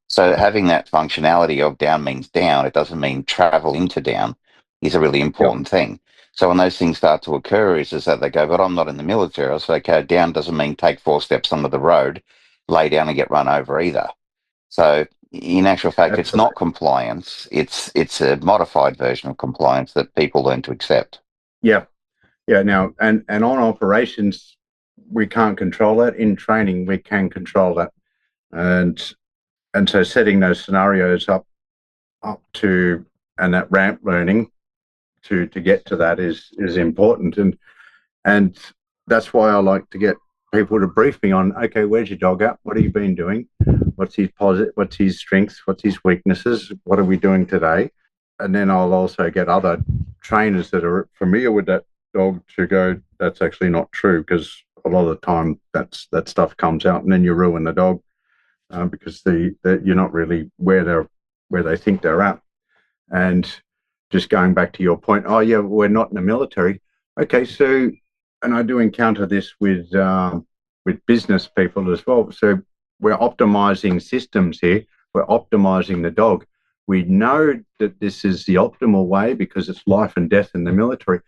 So having that functionality of down means down, it doesn't mean travel into down, is a really important thing. So when those things start to occur, is that they go, but I'm not in the military. I say, okay, down doesn't mean take 4 steps onto the road, lay down and get run over either. So in actual fact, It's not compliance. It's a modified version of compliance that people learn to accept. Yeah. Now, and on operations, we can't control that. In training, we can control that. And so setting those scenarios up to, and that ramp learning to get to that is important. And that's why I like to get people to brief me on, okay, where's your dog at? What have you been doing? What's his strengths? What's his weaknesses? What are we doing today? And then I'll also get other trainers that are familiar with that dog to go, that's actually not true, because a lot of the time that stuff comes out, and then you ruin the dog because you're not really where they think they're at. And just going back to your point, oh yeah, we're not in the military. Okay, so, and I do encounter this with business people as well. So we're optimizing systems here. We're optimizing the dog. We know that this is the optimal way because it's life and death in the military.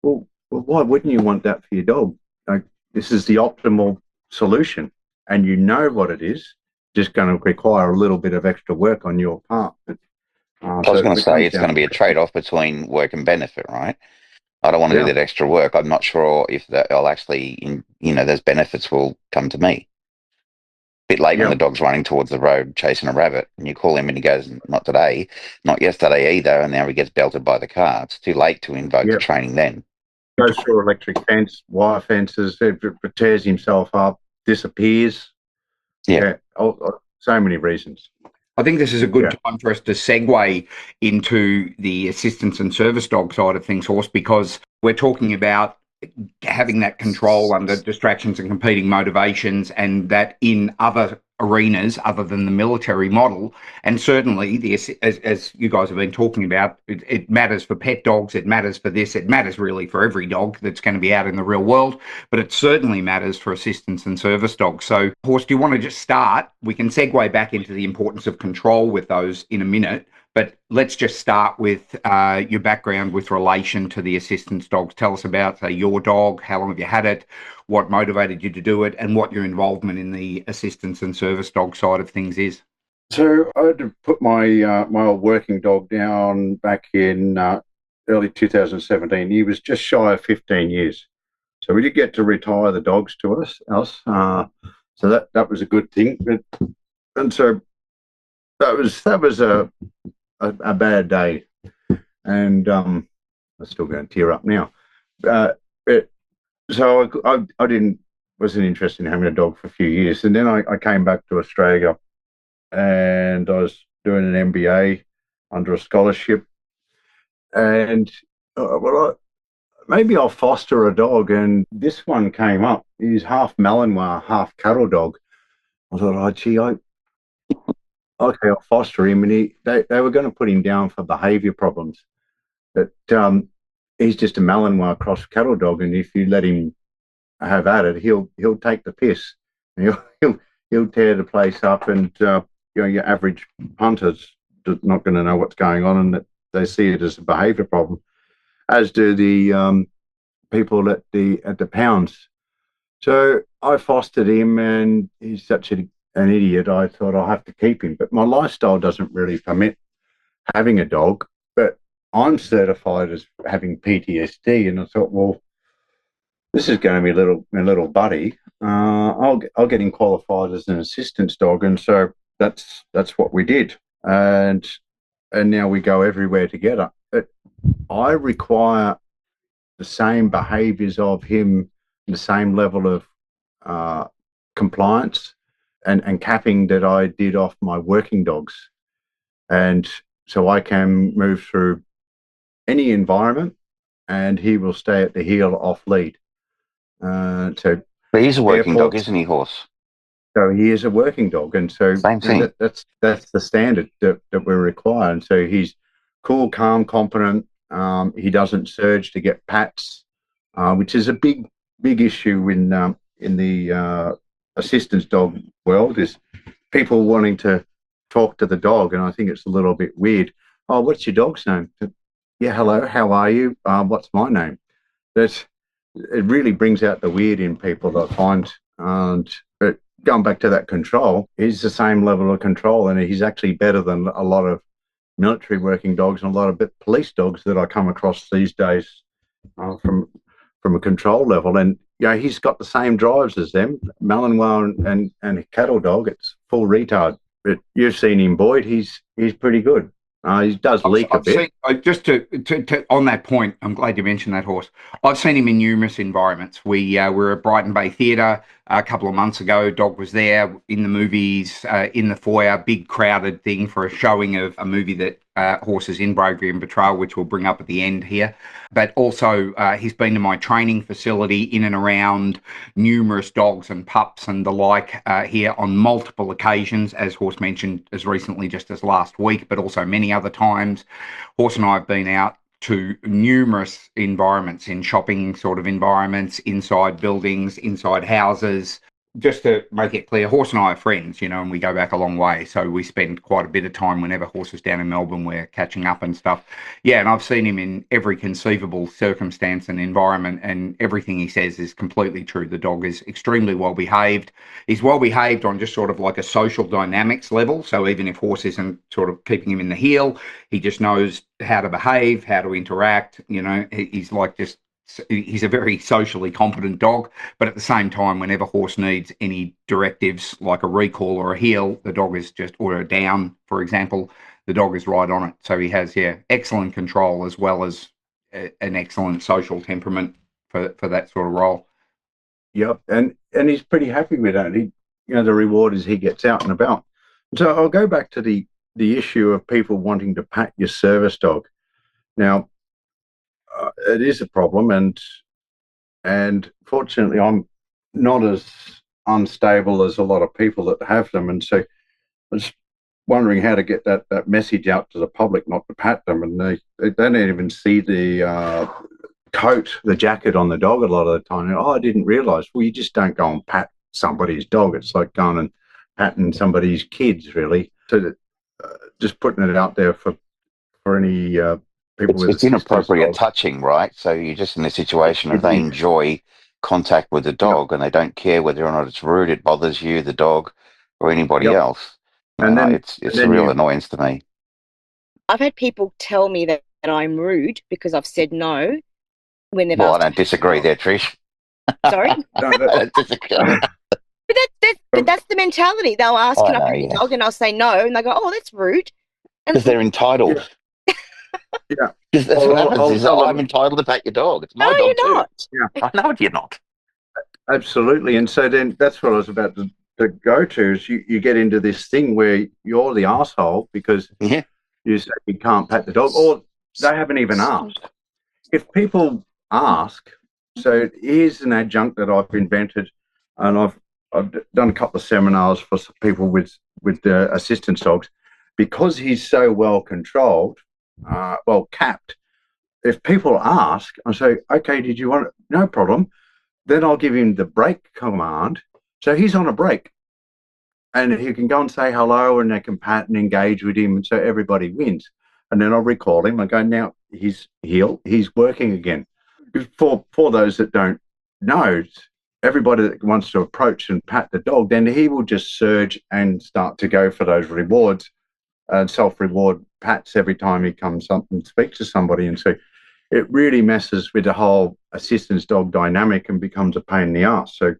Well, why wouldn't you want that for your dog? Like, this is the optimal solution, and you know what it is. Just going to require a little bit of extra work on your part. But I was going to It say comes it's down going to be a to trade-off between work and benefit, right? I don't want to do yeah, that extra work. I'm not sure if that I'll actually, those benefits will come to me. Bit late when yeah, the dog's running towards the road chasing a rabbit, and you call him and he goes, "Not today, not yesterday either," and now he gets belted by the car. It's too late to invoke the yeah. training then. Goes through electric fence, wire fences, it tears himself up, disappears. Yeah. Yeah, so many reasons. I think this is a Yeah, good time for us to segue into the assistance and service dog side of things, Horse, because we're talking about having that control under distractions and competing motivations, and that in other arenas other than the military model. And certainly, as you guys have been talking about, it matters for pet dogs, it matters for this, it matters really for every dog that's going to be out in the real world, but it certainly matters for assistance and service dogs. So, Horst, do you want to just start? We can segue back into the importance of control with those in a minute. But let's just start with your background with relation to the assistance dogs. Tell us about, say, your dog, how long have you had it, what motivated you to do it, and what your involvement in the assistance and service dog side of things is. so I had to put my old working dog down back in early 2017. He was just shy of 15 years, so we did get to retire the dogs to us. So that was a good thing. And so that was a bad day, and I'm still going to tear up now. Uh, it, so I didn't wasn't interested in having a dog for a few years, and then I came back to Australia, and I was doing an MBA under a scholarship, and maybe I'll foster a dog, and this one came up. He's half Malinois, half cattle dog. I thought, oh gee, okay, I'll foster him, and they were going to put him down for behaviour problems, but he's just a Malinois cross cattle dog, and if you let him have at it, he'll take the piss. He'll he'll tear the place up, and your average punter's not going to know what's going on, and that they see it as a behaviour problem, as do the people at the pounds. So I fostered him, and he's such an idiot. I thought I'll have to keep him, but my lifestyle doesn't really permit having a dog. But I'm certified as having PTSD, and I thought, well, this is going to be a little buddy. I'll get him qualified as an assistance dog, and so that's what we did, and now we go everywhere together. But I require the same behaviours of him, the same level of compliance and capping that I did off my working dogs, and so I can move through any environment, and he will stay at the heel off lead. So But he's a working dog, airports. isn't he, Horse? So he is a working dog, and so Same thing. that's the standard that we require. And so he's cool, calm, competent. He doesn't surge to get pats, which is a big issue in the assistance dog world. Is people wanting to talk to the dog, and I think it's a little bit weird. Oh, what's your dog's name? Yeah, hello, how are you? What's my name? That's It really brings out the weird in people, I find. And but going back to that control, he's the same level of control, and he's actually better than a lot of military working dogs and a lot of police dogs that I come across these days from a control level. And he's got the same drives as them, Malinois and cattle dog. It's full retard. But you've seen him, Boyd. He's pretty good. He does leak a bit. Just to on that point, I'm glad you mentioned that, Horse. I've seen him in numerous environments. We were at Brighton Bay Theatre a couple of months ago. Dog was there in the movies, in the foyer, big crowded thing for a showing of a movie that Horse is in, Bravery and Betrayal, which we'll bring up at the end here. But also, he's been to my training facility in and around numerous dogs and pups and the like here on multiple occasions, as Horse mentioned, as recently just as last week, but also many other times. Horse and I have been out to numerous environments, in shopping sort of environments, inside buildings, inside houses, just to make it clear, Horse and I are friends, and we go back a long way. So we spend quite a bit of time whenever Horse is down in Melbourne, we're catching up and stuff. Yeah, and I've seen him in every conceivable circumstance and environment, and everything he says is completely true. The dog is extremely well behaved. He's well behaved on just sort of like a social dynamics level. So even if Horse isn't sort of keeping him in the heel, he just knows how to behave, how to interact. He's like he's a very socially competent dog, but at the same time, whenever Horse needs any directives like a recall or a heel, the dog is or a down, for example, the dog is right on it. So he has, excellent control as well as an excellent social temperament for that sort of role. Yep, and he's pretty happy with that. The reward is he gets out and about. So I'll go back to the issue of people wanting to pat your service dog. Now, it is a problem, and fortunately, I'm not as unstable as a lot of people that have them, and so I was wondering how to get that message out to the public not to pat them, and they don't even see the coat, the jacket on the dog a lot of the time. I didn't realise. Well, you just don't go and pat somebody's dog. It's like going and patting somebody's kids, really. So just putting it out there for any people with it's inappropriate touching, right? So you're just in a situation of they enjoy contact with the dog, and they don't care whether or not it's rude. It bothers you, the dog, or anybody else. And then it's a real annoyance to me. I've had people tell me that I'm rude because I've said no when they've asked. I don't disagree there, Trish. Sorry? I don't disagree. But that's the mentality. They'll ask, can I pet your dog? And I'll say no. And they go, oh, that's rude. Because they're entitled. Yeah. That's what happens. I'm entitled to pat your dog. It's my dog you're too. not. Yeah. I know you're not. Absolutely. And so then that's what I was about to go to, is you get into this thing where you're the asshole because you say you can't pat the dog, or they haven't even asked. If people ask, so here's an adjunct that I've invented, and I've done a couple of seminars for some people with assistance dogs, because he's so well controlled, capped. If people ask, I say, okay, did you want it? No problem. Then I'll give him the break command. So he's on a break, and he can go and say hello, and they can pat and engage with him, and so everybody wins. And then I'll recall him. I go, now he's working again. For those that don't know, everybody that wants to approach and pat the dog, then he will just surge and start to go for those rewards and self-reward pats every time he comes up and speaks to somebody. And so it really messes with the whole assistance dog dynamic and becomes a pain in the ass. So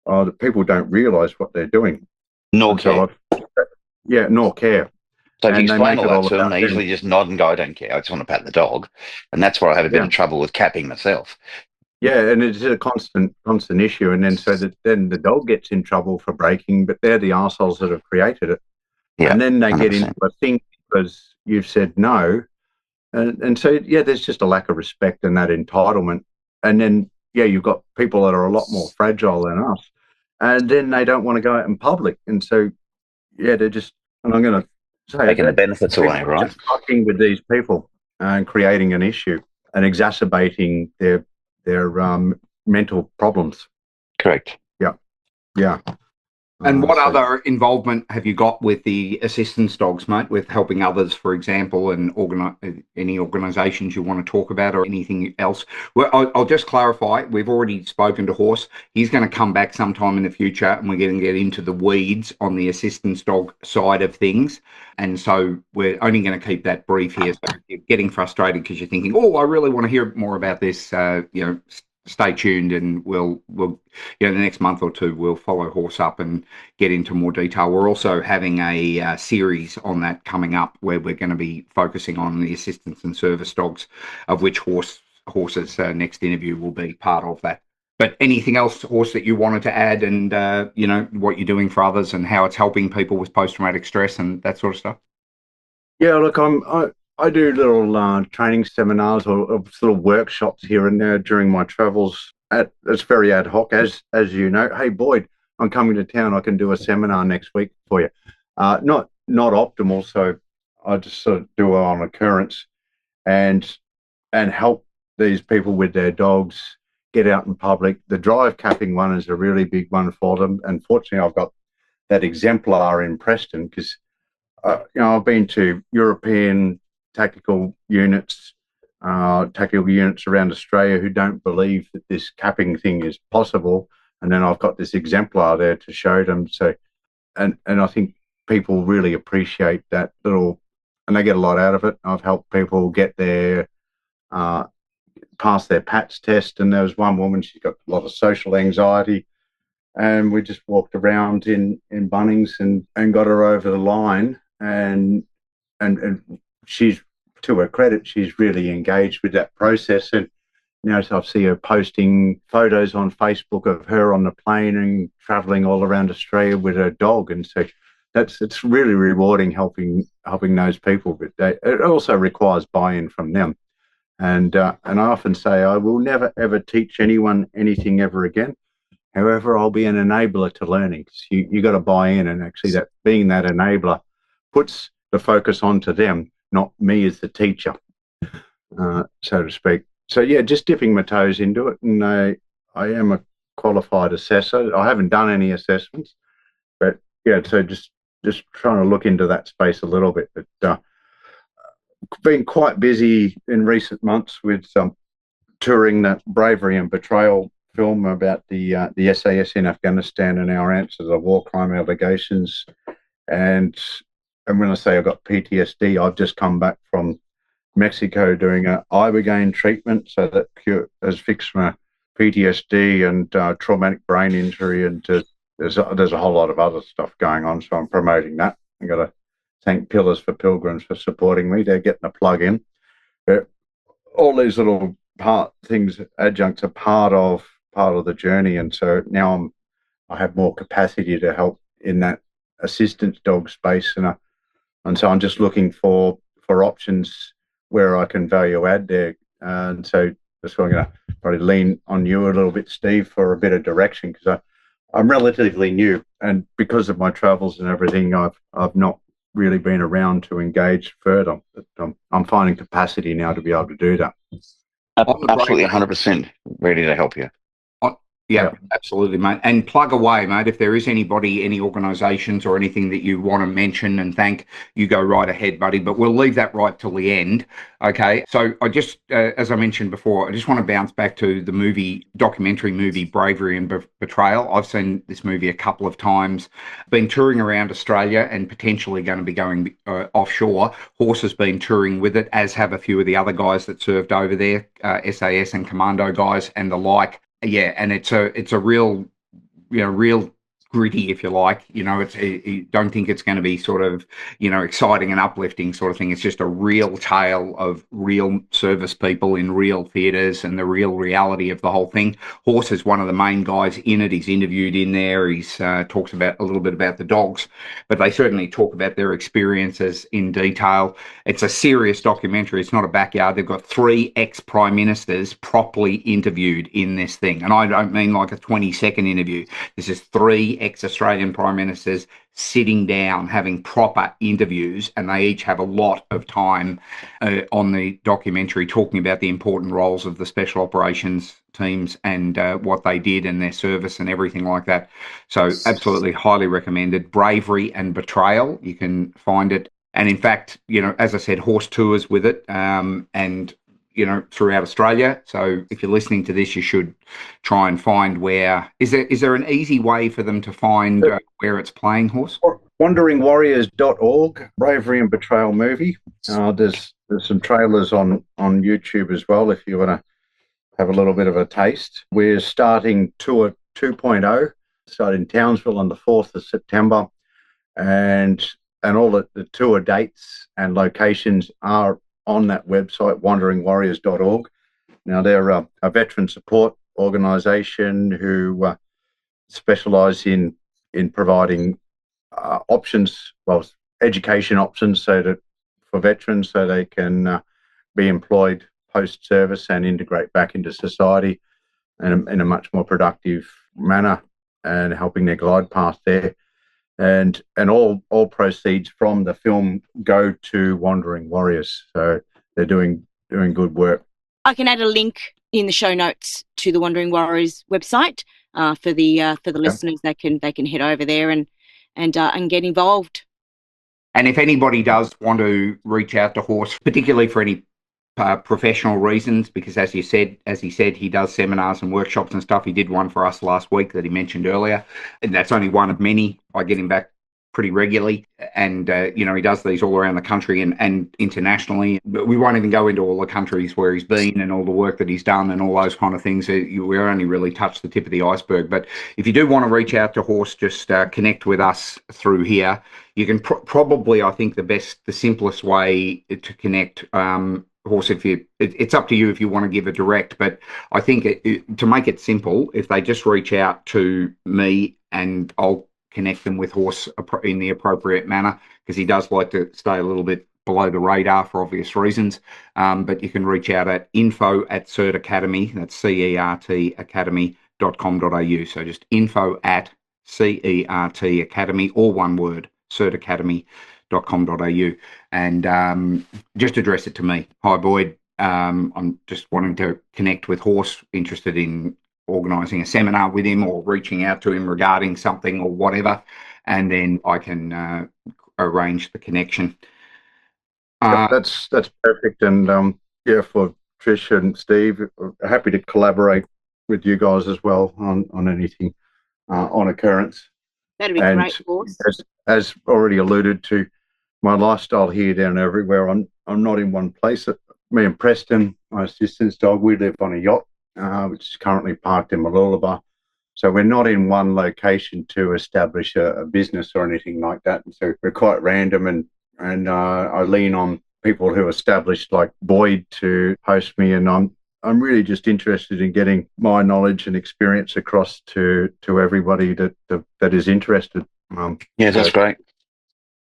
the people don't realise what they're doing. Nor care. Nor care. So if you explain all that to them, they usually just nod and go, I don't care, I just want to pat the dog. And that's where I have a bit of trouble with capping myself. Yeah, and it's a constant issue. And then then the dog gets in trouble for breaking, but they're the arseholes that have created it. Yeah, and then they 100%. Get into a thing because you've said no. And so, there's just a lack of respect and that entitlement. And then, you've got people that are a lot more fragile than us. And then they don't want to go out in public. And so, they're just, and I'm going to say, taking the benefits away, right? Just fucking with these people and creating an issue and exacerbating their mental problems. Correct. Yeah. And what other involvement have you got with the assistance dogs, mate, with helping others, for example, and any organisations you want to talk about or anything else? Well, I'll just clarify. We've already spoken to Horse. He's going to come back sometime in the future, and we're going to get into the weeds on the assistance dog side of things. And so we're only going to keep that brief here. So if you're getting frustrated because you're thinking, I really want to hear more about this, stay tuned, and we'll the next month or two we'll follow Horse up and get into more detail. We're also having a series on that coming up where we're going to be focusing on the assistance and service dogs, of which Horse's next interview will be part of that. But anything else, Horse, that you wanted to add, and what you're doing for others and how it's helping people with post-traumatic stress and that sort of stuff? Yeah, look, I do little training seminars or little workshops here and there during my travels. It's very ad hoc, as you know. Hey, Boyd, I'm coming to town. I can do a seminar next week for you. Not optimal, so I just sort of do it on occurrence and help these people with their dogs get out in public. The drive capping one is a really big one for them. And fortunately, I've got that exemplar in Preston because, I've been to European tactical units around Australia who don't believe that this capping thing is possible. And then I've got this exemplar there to show them. So, and I think people really appreciate that little, and they get a lot out of it. I've helped people get their pass their PATS test, and there was one woman, she's got a lot of social anxiety, and we just walked around in Bunnings and got her over the line, and she's, to her credit, she's really engaged with that process. And so I see her posting photos on Facebook of her on the plane and traveling all around Australia with her dog, and so it's really rewarding helping those people. But it also requires buy-in from them. And I often say I will never ever teach anyone anything ever again. However, I'll be an enabler to learning. You got to buy in, and actually that being that enabler puts the focus onto them, not me as the teacher, so to speak. So yeah, just dipping my toes into it, and I am a qualified assessor. I haven't done any assessments, but yeah, so just trying to look into that space a little bit. But been quite busy in recent months with touring that Bravery and Betrayal film about the SAS in Afghanistan and our answer to the war crime allegations. And when I say I've got PTSD, I've just come back from Mexico doing a ibogaine treatment, so that has fixed my PTSD and traumatic brain injury, and there's a whole lot of other stuff going on. So I'm promoting that. I got to thank Pillars for Pilgrims for supporting me. They're getting a plug in. All these little adjuncts are part of the journey, and so now I have more capacity to help in that assistance dog space, and so I'm just looking for options where I can value add there, and so that's why I'm going to probably lean on you a little bit, Steve, for a bit of direction, because I'm relatively new, and because of my travels and everything, I've not really been around to engage further. But I'm finding capacity now to be able to do that. Absolutely, 100% ready to help you. Yeah, absolutely, mate. And plug away, mate. If there is anybody, any organisations or anything that you want to mention and thank, you go right ahead, buddy. But we'll leave that right till the end. Okay. So I just, as I mentioned before, I just want to bounce back to the documentary movie, Bravery and Betrayal. I've seen this movie a couple of times, been touring around Australia and potentially going to be going offshore. Horse has been touring with it, as have a few of the other guys that served over there, SAS and commando guys and the like. Yeah, and it's a real, real gritty, if you like. You don't think it's going to be sort of, exciting and uplifting sort of thing. It's just a real tale of real service people in real theatres and the real reality of the whole thing. Horse is one of the main guys in it. He's interviewed in there. He's talks about a little bit about the dogs, but they certainly talk about their experiences in detail. It's a serious documentary. It's not a backyard. They've got 3 ex-prime ministers properly interviewed in this thing. And I don't mean like a 20-second interview. This is 3 ex-Australian prime ministers sitting down having proper interviews, and they each have a lot of time on the documentary talking about the important roles of the special operations teams and what they did and their service and everything like that. So absolutely highly recommended. Bravery and Betrayal. You can find it. And in fact, as I said, Horse tours with it, and throughout Australia. So if you're listening to this, you should try and find where. Is there an easy way for them to find where it's playing, Horse? WanderingWarriors.org, Bravery and Betrayal movie. There's some trailers on YouTube as well if you want to have a little bit of a taste. We're starting Tour 2.0, starting in Townsville on the 4th of September, and all the tour dates and locations are on that website, wanderingwarriors.org. Now, they're a veteran support organisation who specialise in providing options, education options, for veterans, so they can be employed post-service and integrate back into society in a much more productive manner, and helping their glide path there. And all proceeds from the film go to Wandering Warriors. So they're doing good work. I can add a link in the show notes to the Wandering Warriors website for the listeners. They can head over there and get involved. And if anybody does want to reach out to Horse, particularly for any professional reasons, because as he said, he does seminars and workshops and stuff. He did one for us last week that he mentioned earlier, and that's only one of many. I get him back pretty regularly, and he does these all around the country and internationally. But we won't even go into all the countries where he's been and all the work that he's done and all those kind of things. We only really touched the tip of the iceberg. But if you do want to reach out to Horse, just connect with us through here. You can probably, I think, the simplest way to connect. Horse, it's up to you if you want to give a direct, but I think to make it simple, if they just reach out to me and I'll connect them with Horse in the appropriate manner, because he does like to stay a little bit below the radar for obvious reasons. But you can reach out at info@CERT Academy, that's CERT academy.com.au. So just info@CERT Academy, all one word, certacademy.com.au, and just address it to me. Hi, Boyd. I'm just wanting to connect with Horse, interested in organising a seminar with him or reaching out to him regarding something or whatever, and then I can arrange the connection. That's perfect. And for Trish and Steve, happy to collaborate with you guys as well on anything on occurrence. That'd be great, of course. As already alluded to, my lifestyle here, down everywhere. I'm not in one place. Me and Preston, my assistant's dog, we live on a yacht, which is currently parked in Malinois. So we're not in one location to establish a business or anything like that. And so we're quite random, and I lean on people who established like Boyd to host me, and I'm really just interested in getting my knowledge and experience across to everybody that is interested. That's great.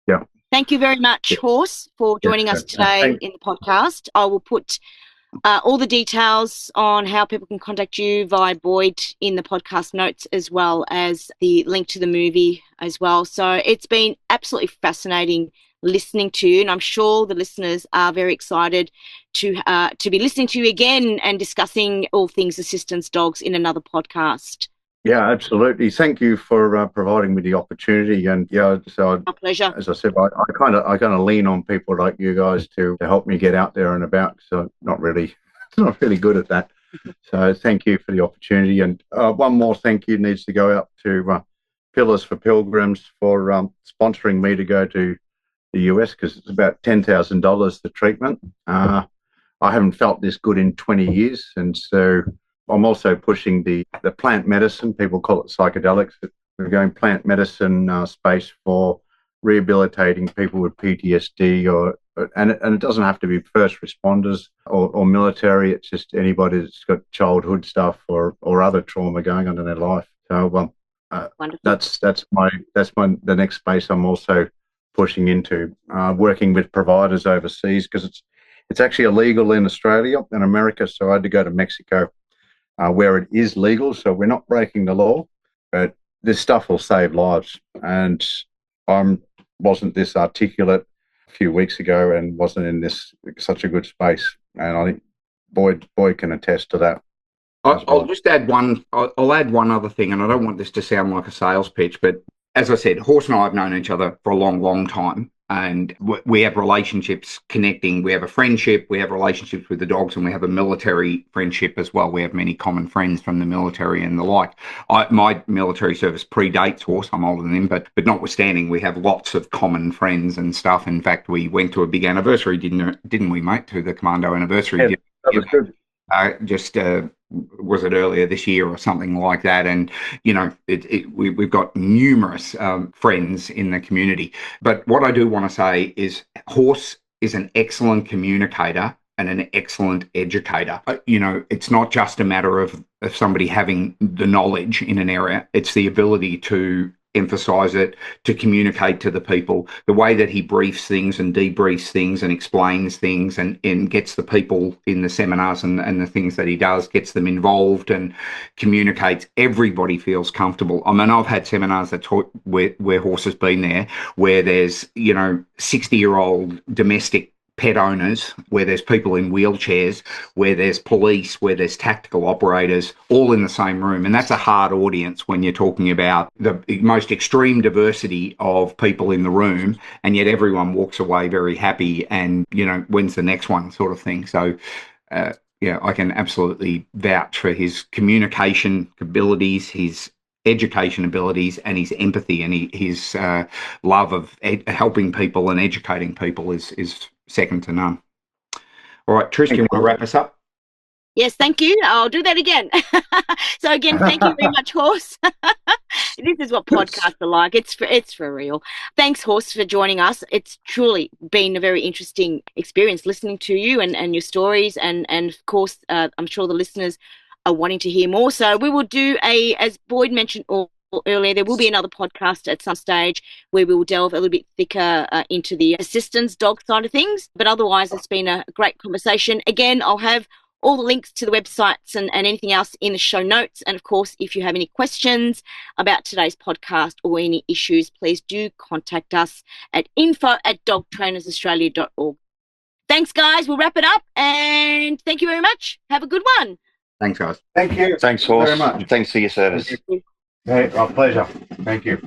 Yeah. Thank you very much, Horse, for joining us today in the podcast. I will put all the details on how people can contact you via Boyd in the podcast notes, as well as the link to the movie as well. So it's been absolutely fascinating listening to you, and I'm sure the listeners are very excited to be listening to you again and discussing all things assistance dogs in another podcast. Yeah, absolutely. Thank you for providing me the opportunity. And so my pleasure. As I said, I kind of lean on people like you guys to help me get out there and about. So not really good at that. So thank you for the opportunity. And one more thank you needs to go out to Pillars for Pilgrims for sponsoring me to go to the US, because it's about $10,000 the treatment. I haven't felt this good in 20 years, and so I'm also pushing the plant medicine. People call it psychedelics. We're going plant medicine space for rehabilitating people with PTSD, and it doesn't have to be first responders or military. It's just anybody that's got childhood stuff or other trauma going on in their life. So that's the next space I'm also pushing into, working with providers overseas, because it's actually illegal in Australia and America. So I had to go to Mexico, where it is legal. So we're not breaking the law, but this stuff will save lives. And I wasn't this articulate a few weeks ago and wasn't in such a good space. And I think Boyd can attest to that. I'll just add one. I'll add one other thing, and I don't want this to sound like a sales pitch, but as I said, Horse and I have known each other for a long, long time, and we have relationships connecting. We have a friendship, we have relationships with the dogs, and we have a military friendship as well. We have many common friends from the military and the like. My military service predates Horse. I'm older than him, but notwithstanding, we have lots of common friends and stuff. In fact, we went to a big anniversary, didn't we, mate? To the Commando anniversary. Yeah, that was good. Was it earlier this year or something like that? And we've got numerous friends in the community. But what I do want to say is Horse is an excellent communicator and an excellent educator. It's not just a matter of somebody having the knowledge in an area. It's the ability to emphasize it, to communicate to the people, the way that he briefs things and debriefs things and explains things and gets the people in the seminars and the things that he does, gets them involved and communicates. Everybody feels comfortable. I mean, I've had seminars where Horse has been there, where there's 60-year-old domestic pet owners, where there's people in wheelchairs, where there's police, where there's tactical operators, all in the same room. And that's a hard audience when you're talking about the most extreme diversity of people in the room, and yet everyone walks away very happy and, when's the next one sort of thing. So, I can absolutely vouch for his communication abilities, his education abilities, and his empathy, and his love of helping people and educating people is second to none. All right, Trish, do you want to wrap us up? Yes, thank you. I'll do that again. So again, thank you very much, Horse. This is what podcasts are like. It's for real. Thanks, Horse, for joining us. It's truly been a very interesting experience listening to you and your stories. And of course, I'm sure the listeners are wanting to hear more. So we will do as Boyd mentioned earlier, there will be another podcast at some stage where we will delve a little bit thicker into the assistance dog side of things. But otherwise, it's been a great conversation. Again, I'll have all the links to the websites and anything else in the show notes. And of course, if you have any questions about today's podcast or any issues, please do contact us at info@dogtrainersaustralia.org. Thanks, guys. We'll wrap it up. And thank you very much. Have a good one. Thanks, guys. Thank you. Thanks, Horse. Very much. Thanks for your service. Hey, our pleasure. Thank you.